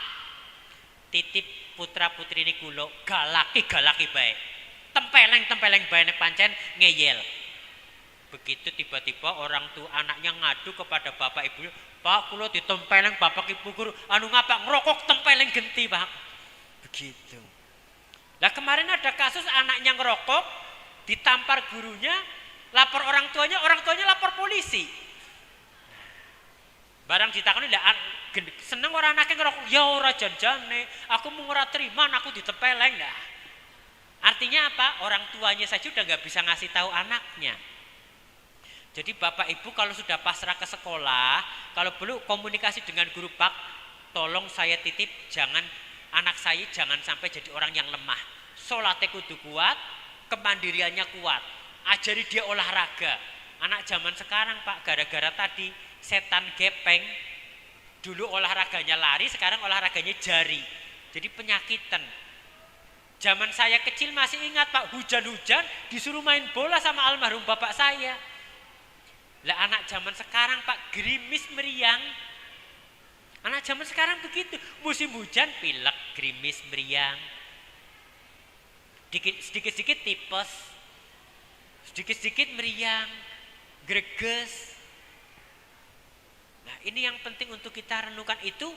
titip putra putri ini kulo galaki baik, tempeleng baik nek pancen ngeyel. Begitu tiba-tiba orang tua anaknya ngadu kepada bapak ibu, Pak, kulo ditempeleng bapak ibu guru, anu ngapa ngerokok tempeleng genti, Pak. Begitu. Nah kemarin ada kasus anaknya ngerokok, ditampar gurunya, lapor orang tuanya lapor polisi. Barang ditakoni lah, seneng orang anaknya ngerokok, ya ora janjane, aku mau ora terima, aku ditempeleng. Nah, artinya apa? Orang tuanya saja udah nggak bisa ngasih tahu anaknya. Jadi bapak ibu kalau sudah pasrah ke sekolah, kalau perlu komunikasi dengan guru, Pak, tolong saya titip, anak saya jangan sampai jadi orang yang lemah. Sholatnya kudu kuat, kemandiriannya kuat, ajari dia olahraga. Anak zaman sekarang, Pak, gara-gara tadi setan gepeng, dulu olahraganya lari, sekarang olahraganya jari, jadi penyakitan. Zaman saya kecil masih ingat, Pak, hujan-hujan disuruh main bola sama almarhum bapak saya. Lah anak zaman sekarang, Pak, gerimis meriang. Anak zaman sekarang begitu, musim hujan pilek, gerimis meriang. Sedikit-sedikit tipes, sedikit-sedikit meriang, greges. Nah, ini yang penting untuk kita renungkan, itu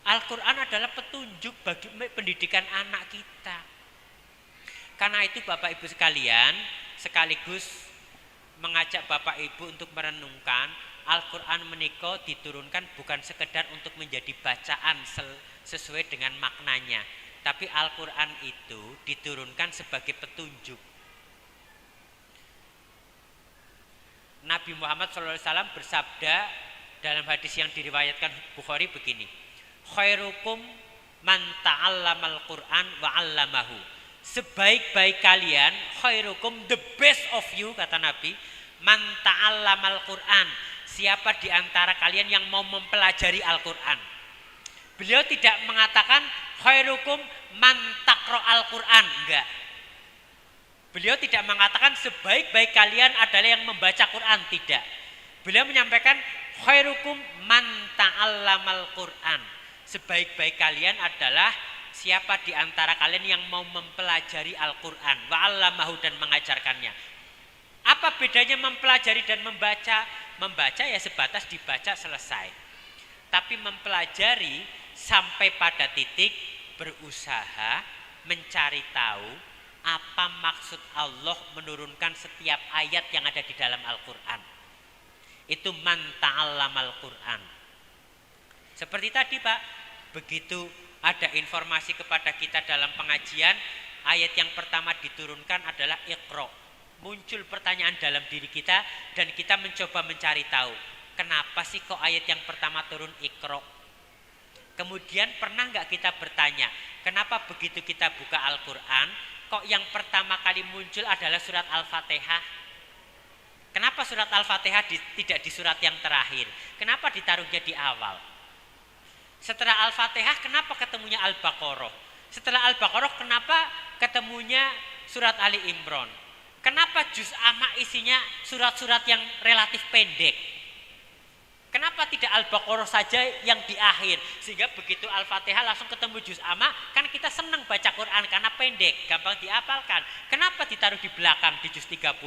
Al-Quran adalah petunjuk bagi pendidikan anak kita. Karena itu Bapak Ibu sekalian, sekaligus mengajak Bapak Ibu untuk merenungkan, Al-Quran menika diturunkan bukan sekedar untuk menjadi bacaan sesuai dengan maknanya, tapi Al-Quran itu diturunkan sebagai petunjuk. Nabi Muhammad SAW bersabda dalam hadis yang diriwayatkan Bukhari begini, khairukum man ta'allamal Qur'an wa 'allamahu. Sebaik-baik kalian, khairukum, the best of you, kata Nabi, man ta'allamal Qur'an, siapa di antara kalian yang mau mempelajari Al-Quran. Beliau tidak mengatakan khairukum man taqra'al Qur'an, enggak. Beliau tidak mengatakan sebaik-baik kalian adalah yang membaca Quran, tidak. Beliau menyampaikan khairukum man ta'allamal Qur'an. Sebaik-baik kalian adalah siapa di antara kalian yang mau mempelajari Al-Quran wa 'allamahu, dan mengajarkannya. Apa bedanya mempelajari dan membaca? Membaca ya sebatas dibaca selesai. Tapi mempelajari sampai pada titik berusaha mencari tahu apa maksud Allah menurunkan setiap ayat yang ada di dalam Al-Quran. Itu man ta'allamal Quran. Seperti tadi, Pak, begitu ada informasi kepada kita dalam pengajian, ayat yang pertama diturunkan adalah Iqra. Muncul pertanyaan dalam diri kita dan kita mencoba mencari tahu, kenapa sih kok ayat yang pertama turun Iqra? Kemudian pernah nggak kita bertanya, kenapa begitu kita buka Al-Quran, kok yang pertama kali muncul adalah surat Al-Fatihah? Kenapa surat Al-Fatihah tidak di surat yang terakhir? Kenapa ditaruhnya di awal? Setelah Al-Fatihah kenapa ketemunya Al-Baqarah? Setelah Al-Baqarah kenapa ketemunya surat Ali Imran? Kenapa juz amma isinya surat-surat yang relatif pendek? Kenapa tidak Al-Baqarah saja yang di akhir? Sehingga begitu Al-Fatihah langsung ketemu juz amma, kan kita senang baca Quran karena pendek, gampang dihafalkan. Kenapa ditaruh di belakang di juz 30?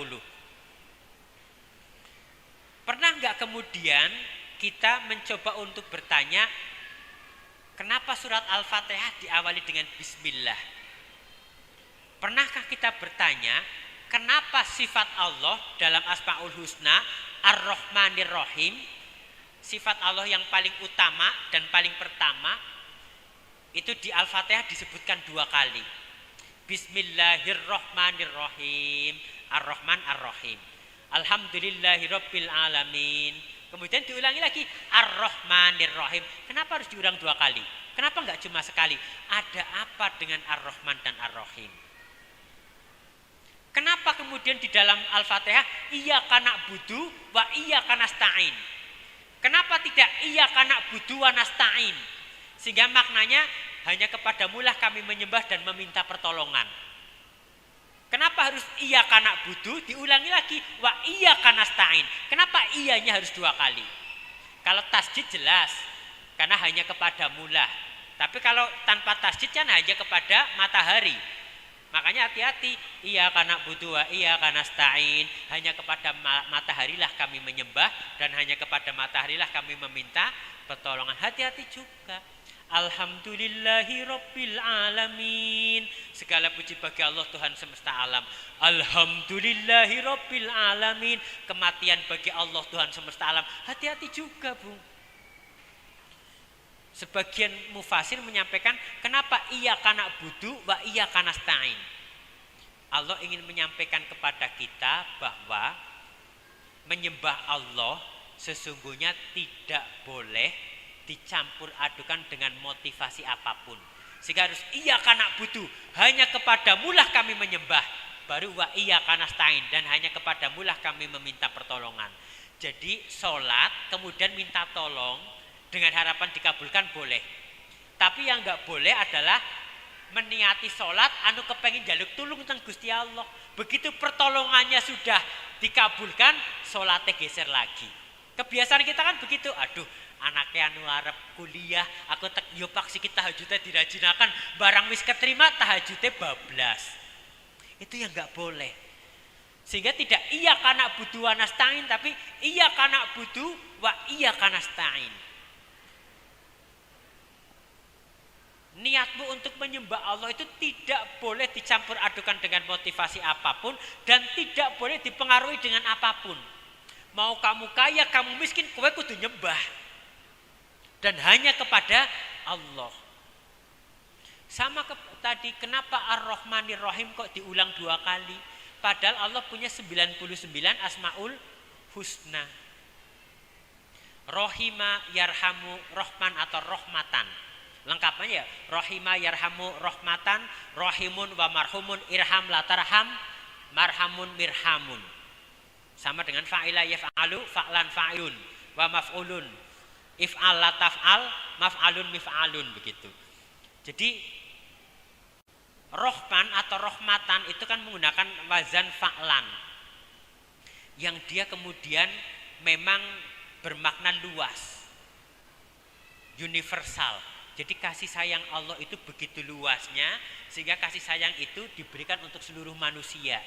Pernah nggak kemudian kita mencoba untuk bertanya, kenapa surat Al-Fatihah diawali dengan Bismillah? Pernahkah kita bertanya, kenapa sifat Allah dalam Asmaul Husna, Ar-Rahmanir Rahim, sifat Allah yang paling utama dan paling pertama, itu di Al-Fatihah disebutkan 2 kali. Bismillahirrahmanirrahim, Ar-Rahman Ar-Rahim. Alhamdulillahirabbil alamin. Kemudian diulangi lagi Ar-Rahmanir-Rahim. Kenapa harus diulang 2 kali? Kenapa enggak cuma sekali? Ada apa dengan Ar-Rahman dan Ar-Rahim? Kenapa kemudian di dalam Al-Fatihah iyyaka na'budu wa iyyaka nasta'in? Kenapa tidak iyyaka na'budu wa nasta'in? Sehingga maknanya hanya kepadamulah kami menyembah dan meminta pertolongan. Kenapa harus iyyaka na'budu? Diulangi lagi wa iyyaka nasta'in. Kenapa iyanya harus 2 kali? Kalau tasjid jelas, karena hanya kepadamulah. Tapi kalau tanpa tasjid kan hanya kepada matahari. Makanya hati-hati, iyyaka na'budu wa iyyaka nasta'in. Hanya kepada mataharilah kami menyembah dan hanya kepada mataharilah kami meminta pertolongan. Hati-hati juga. Alhamdulillahi Rabbil Alamin. Segala puji bagi Allah Tuhan semesta alam. Alhamdulillahi Rabbil Alamin. Kematian bagi Allah Tuhan semesta alam. Hati-hati juga, Bu. Sebagian mufasir menyampaikan, kenapa iyyaka na'budu wa iyyaka nasta'in? Allah ingin menyampaikan kepada kita bahwa menyembah Allah sesungguhnya tidak boleh dicampur adukan dengan motivasi apapun. Sehingga harus iyyaka na'budu, hanya kepadamulah kami menyembah. Baru wa iyyaka nasta'in, dan hanya kepadamulah kami meminta pertolongan. Jadi sholat kemudian minta tolong dengan harapan dikabulkan boleh. Tapi yang enggak boleh adalah meniati sholat anu kepengen jaluk tulung teng Gusti Allah. Begitu pertolongannya sudah dikabulkan, sholatnya geser lagi. Kebiasaan kita kan begitu. Aduh, anaknya anu arep kuliah, aku tek yo paksi kita tahajudnya dirajinakan, barang wis keterima tahajudnya bablas. Itu yang enggak boleh. Sehingga tidak iyyaka na'budu wa nasta'in, tapi iyyaka na'budu wa iyyaka nasta'in. Niatmu untuk menyembah Allah itu tidak boleh dicampur adukan dengan motivasi apapun dan tidak boleh dipengaruhi dengan apapun. Mau kamu kaya, kamu miskin, kowe kudu nyembah. Dan hanya kepada Allah. Sama tadi, kenapa Ar-Rahmanir Rahim kok diulang 2 kali? Padahal Allah punya 99 Asmaul Husna. Rohima, Yarhamu, Rahman atau Rohmatan. Lengkapnya ya, Rohima, Yarhamu, Rohmatan, Rohimun wa Marhumun, Irham, Latarham, Marhamun, Mirhamun. Sama dengan fa'ila yaf'alu, fa'lan fa'ilun, wa maf'ulun. If'al la taf'al, maf'alun mif'alun, begitu. Jadi Rohman atau Rohmatan itu kan menggunakan wazan fa'lan, yang dia kemudian memang bermakna luas, universal. Jadi kasih sayang Allah itu begitu luasnya, sehingga kasih sayang itu diberikan untuk seluruh manusia.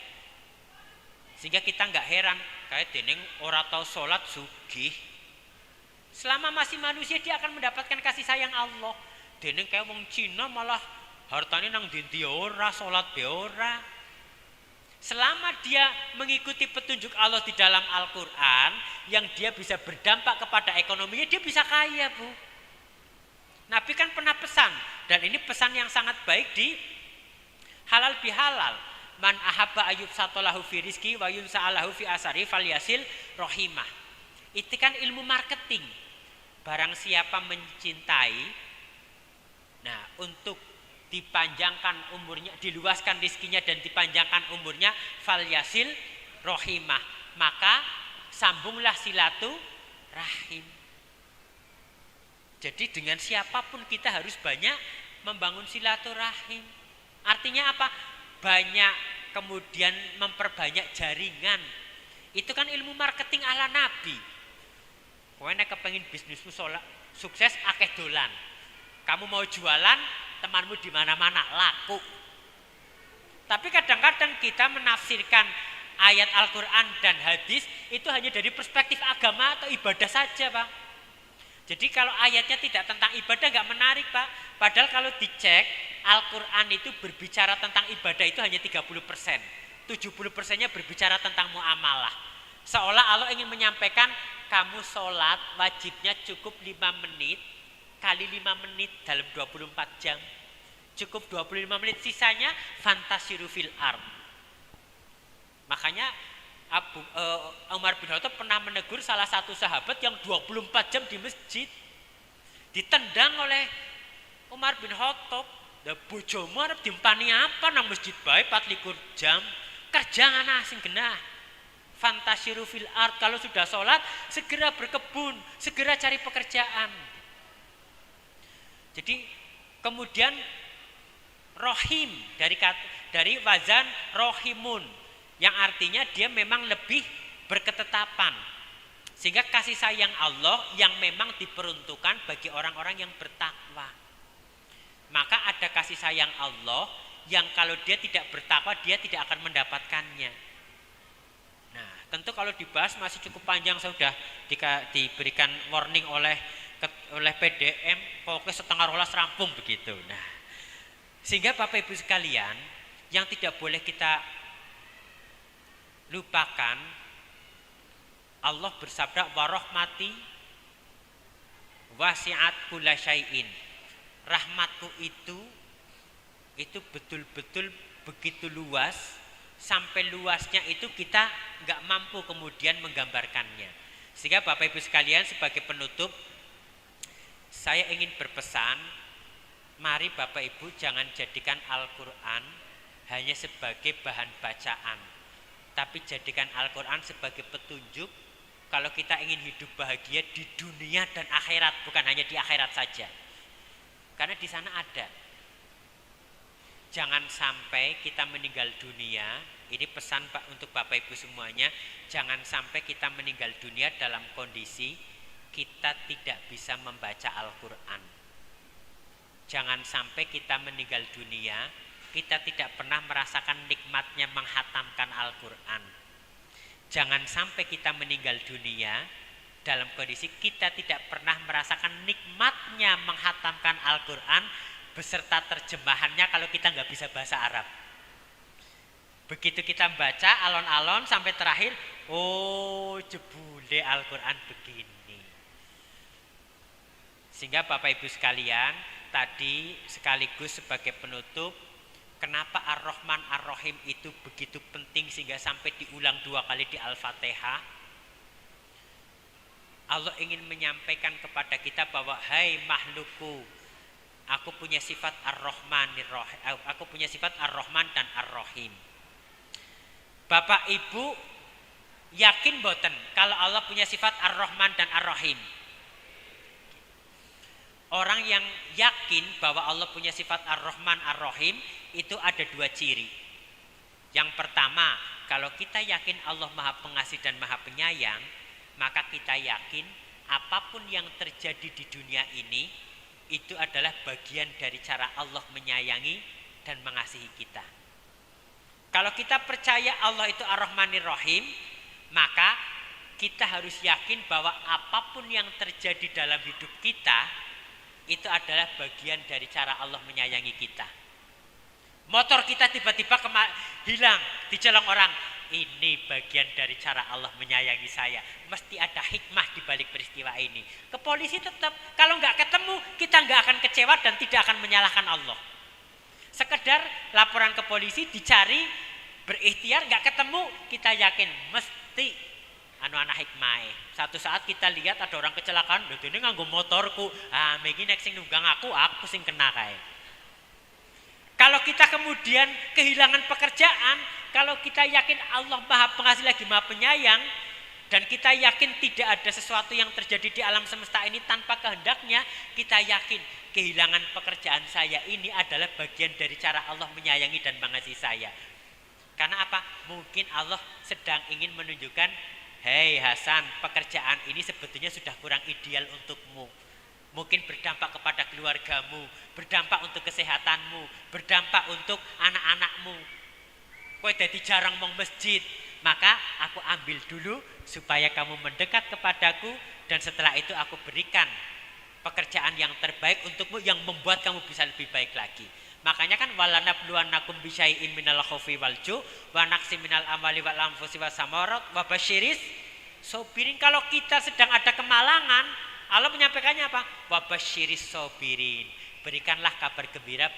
Sehingga kita nggak heran, kayak dening ora tau sholat sugih. Selama masih manusia dia akan mendapatkan kasih sayang Allah. Dening kayak wong Cina malah hartanya nang dinti ora, sholat be ora. Selama dia mengikuti petunjuk Allah di dalam Al-Quran, yang dia bisa berdampak kepada ekonominya, dia bisa kaya, Bu. Nabi kan pernah pesan, dan ini pesan yang sangat baik di halal bihalal. Man ahabba ayub satolahu fi rizki wa yunsa'alahu fi asari falyasil rohimah. Itu kan ilmu marketing. Barang siapa mencintai, nah untuk dipanjangkan umurnya, diluaskan rizkinya dan dipanjangkan umurnya, falyasil rohimah, maka sambunglah silaturahim. Jadi dengan siapapun kita harus banyak membangun silaturahim. Artinya apa? Banyak kemudian memperbanyak jaringan. Itu kan ilmu marketing ala Nabi. Kowe nek kepengin bisnismu sukses akeh dolan. Kamu mau jualan, temanmu di mana-mana laku. Tapi kadang-kadang kita menafsirkan ayat Al-Quran dan hadis itu hanya dari perspektif agama atau ibadah saja, Pak. Jadi kalau ayatnya tidak tentang ibadah nggak menarik, Pak. Padahal kalau dicek Al-Quran itu berbicara tentang ibadah itu hanya 30%. 70%-nya berbicara tentang muamalah. Seolah Allah ingin menyampaikan kamu sholat wajibnya cukup 5 menit kali 5 menit dalam 24 jam. Cukup 25 menit, sisanya fantasiru fil ard. Makanya Umar bin Khattab pernah menegur salah satu sahabat yang 24 jam di masjid. Ditendang oleh Umar bin Khattab. Bojomu arep dimpani apa nang masjid bae 24 jam. Kerja ngana sing genah. Fantasiru fil ard, kalau sudah sholat segera berkebun, segera cari pekerjaan. Jadi kemudian rohim dari wazan rohimun yang artinya dia memang lebih berketetapan, sehingga kasih sayang Allah yang memang diperuntukkan bagi orang-orang yang bertakwa. Maka ada kasih sayang Allah yang kalau dia tidak bertakwa dia tidak akan mendapatkannya. Nah, tentu kalau dibahas masih cukup panjang. Saya sudah diberikan warning oleh PDM, pokoknya setengah rolas rampung begitu. Nah, sehingga Bapak Ibu sekalian, yang tidak boleh kita lupakan, Allah bersabda warahmati wasi'at kulla syai'in. Rahmatku itu betul-betul begitu luas, sampai luasnya itu kita nggak mampu kemudian menggambarkannya. Sehingga Bapak Ibu sekalian, sebagai penutup saya ingin berpesan, mari Bapak Ibu jangan jadikan Al-Quran hanya sebagai bahan bacaan, tapi jadikan Al-Quran sebagai petunjuk kalau kita ingin hidup bahagia di dunia dan akhirat, bukan hanya di akhirat saja. Karena di sana ada. Jangan sampai kita meninggal dunia, ini pesan Pak untuk Bapak Ibu semuanya, jangan sampai kita meninggal dunia dalam kondisi kita tidak bisa membaca Al-Quran. Jangan sampai kita meninggal dunia, kita tidak pernah merasakan nikmatnya menghatamkan Al-Quran. Jangan sampai kita meninggal dunia dalam kondisi kita tidak pernah merasakan nikmatnya menghatamkan Al-Quran beserta terjemahannya kalau kita nggak bisa bahasa Arab. Begitu kita baca alon-alon sampai terakhir, oh jebule Al-Quran begini. Sehingga Bapak Ibu sekalian, tadi sekaligus sebagai penutup, kenapa Ar-Rahman Ar-Rahim itu begitu penting sehingga sampai diulang 2 kali di Al-Fatihah. Allah ingin menyampaikan kepada kita bahwa hai makhlukku, aku punya sifat Ar-Rahman, aku punya sifat Ar-Rahman dan Ar-Rahim. Bapak Ibu yakin boten kalau Allah punya sifat Ar-Rahman dan Ar-Rahim? Orang yang yakin bahwa Allah punya sifat Ar-Rahman Ar-Rahim itu ada 2 ciri. Yang pertama, kalau kita yakin Allah Maha Pengasih dan Maha Penyayang, maka kita yakin apapun yang terjadi di dunia ini itu adalah bagian dari cara Allah menyayangi dan mengasihi kita. Kalau kita percaya Allah itu Ar-Rahmanir Rahim, maka kita harus yakin bahwa apapun yang terjadi dalam hidup kita itu adalah bagian dari cara Allah menyayangi kita. Motor kita tiba-tiba hilang, dicolong orang, ini bagian dari cara Allah menyayangi saya. Mesti ada hikmah di balik peristiwa ini. Ke polisi tetap, kalau nggak ketemu kita nggak akan kecewa dan tidak akan menyalahkan Allah. Sekedar laporan ke polisi, dicari, berikhtiar, nggak ketemu, kita yakin mesti anak hikmah. Satu saat kita lihat ada orang kecelakaan, lho dene nganggo motorku. Ah, megi nek sing nunggang aku sing kena kae. Kalau kita kemudian kehilangan pekerjaan, kalau kita yakin Allah Maha Pengasih lagi Maha Penyayang, dan kita yakin tidak ada sesuatu yang terjadi di alam semesta ini tanpa kehendaknya, kita yakin kehilangan pekerjaan saya ini adalah bagian dari cara Allah menyayangi dan mengasihi saya. Karena apa? Mungkin Allah sedang ingin menunjukkan, hei Hasan, pekerjaan ini sebetulnya sudah kurang ideal untukmu. Mungkin berdampak kepada keluargamu, berdampak untuk kesehatanmu, berdampak untuk anak-anakmu. Kowe dadi jarang mong masjid, maka aku ambil dulu supaya kamu mendekat kepadaku, dan setelah itu aku berikan pekerjaan yang terbaik untukmu yang membuat kamu bisa lebih baik lagi. Makanya kan walanabluwannakum bisyai'im minal khaufi wal ju' wa naqsim minal amwali wal anfusi wasamarat wa basyiris sabirin. Kalau kita sedang ada kemalangan, Allah menyampaikannya apa? Wa basyiris sabirin. Berikanlah kabar gembira,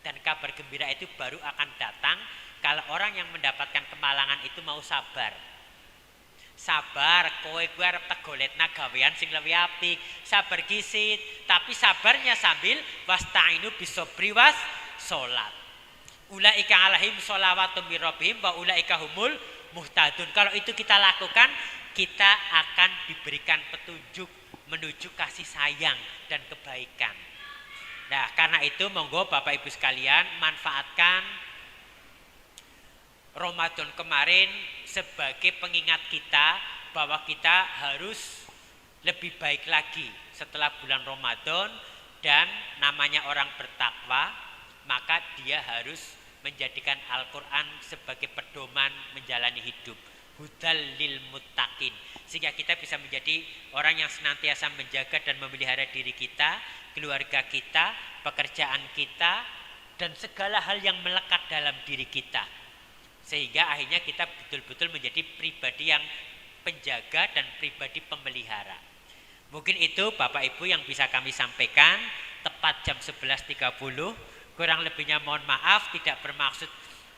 dan kabar gembira itu baru akan datang kalau orang yang mendapatkan kemalangan itu mau sabar. Sabar, kowe arep tegoletna gawean sing luwih apik, sabar gisit, tapi sabarnya sambil wasta'inu bisobri was salat. Ulaika alaihim sholawatu mir rabbihim wa ulaika humul muhtadun. Kalau itu kita lakukan, kita akan diberikan petunjuk menuju kasih sayang dan kebaikan. Nah, karena itu monggo Bapak Ibu sekalian, manfaatkan Ramadan kemarin sebagai pengingat kita bahwa kita harus lebih baik lagi setelah bulan Ramadan, dan namanya orang bertakwa, maka dia harus menjadikan Al-Quran sebagai pedoman menjalani hidup. Hudal lil muttaqin, sehingga kita bisa menjadi orang yang senantiasa menjaga dan memelihara diri kita, keluarga kita, pekerjaan kita, dan segala hal yang melekat dalam diri kita, sehingga akhirnya kita betul-betul menjadi pribadi yang penjaga dan pribadi pemelihara. Mungkin itu Bapak Ibu yang bisa kami sampaikan tepat jam 11.30. Kurang lebihnya mohon maaf, tidak bermaksud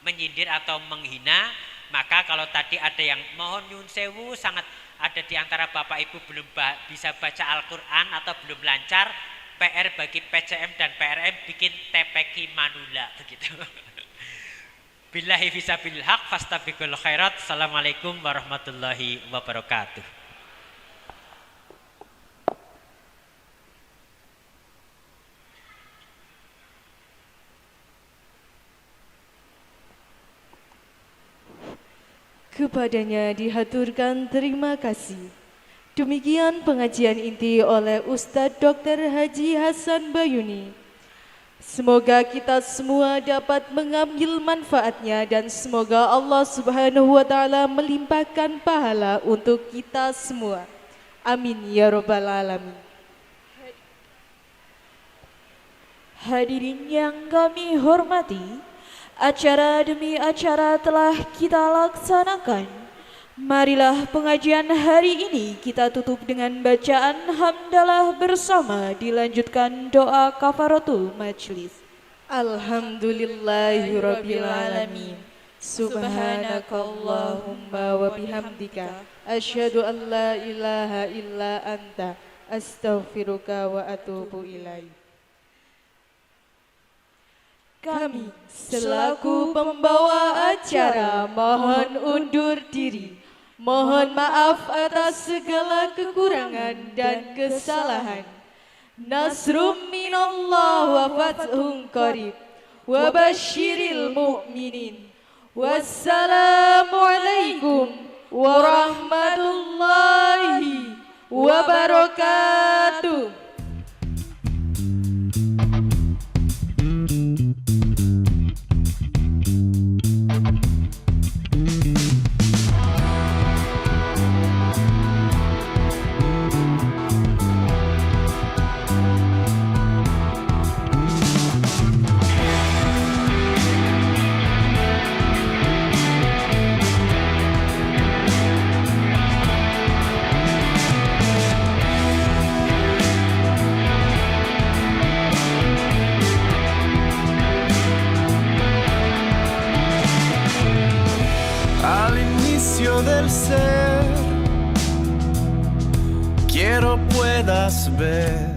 menyindir atau menghina. Maka kalau tadi ada yang mohon nyun sewu, sangat ada di antara Bapak Ibu belum bisa baca Al-Quran atau belum lancar, PR bagi PCM dan PRM bikin TPQ Manula begitu. Billahi fisabilil haq fastabiqul khairat. Assalamualaikum warahmatullahi wabarakatuh. Kepadanya dihaturkan terima kasih. Demikian pengajian inti oleh Ustadz Dr. Haji Hasan Bayuni. Semoga kita semua dapat mengambil manfaatnya, dan semoga Allah Subhanahu wa taala melimpahkan pahala untuk kita semua. Amin ya rabbal alamin. Hadirin yang kami hormati, acara demi acara telah kita laksanakan. Marilah pengajian hari ini kita tutup dengan bacaan hamdalah bersama, dilanjutkan doa kafaratul majlis. Alhamdulillahirabbil alamin. Subhanakallahumma wa bihamdika asyhadu an la ilaha illa anta astaghfiruka wa atubu ilaik. Kami selaku pembawa acara mohon undur diri. Mohon maaf atas segala kekurangan dan kesalahan. Nasrum minallah wa fathun qarib wa basyiril mu'minin. Wassalamualaikum warahmatullahi wabarakatuh. Del ser, quiero puedas ver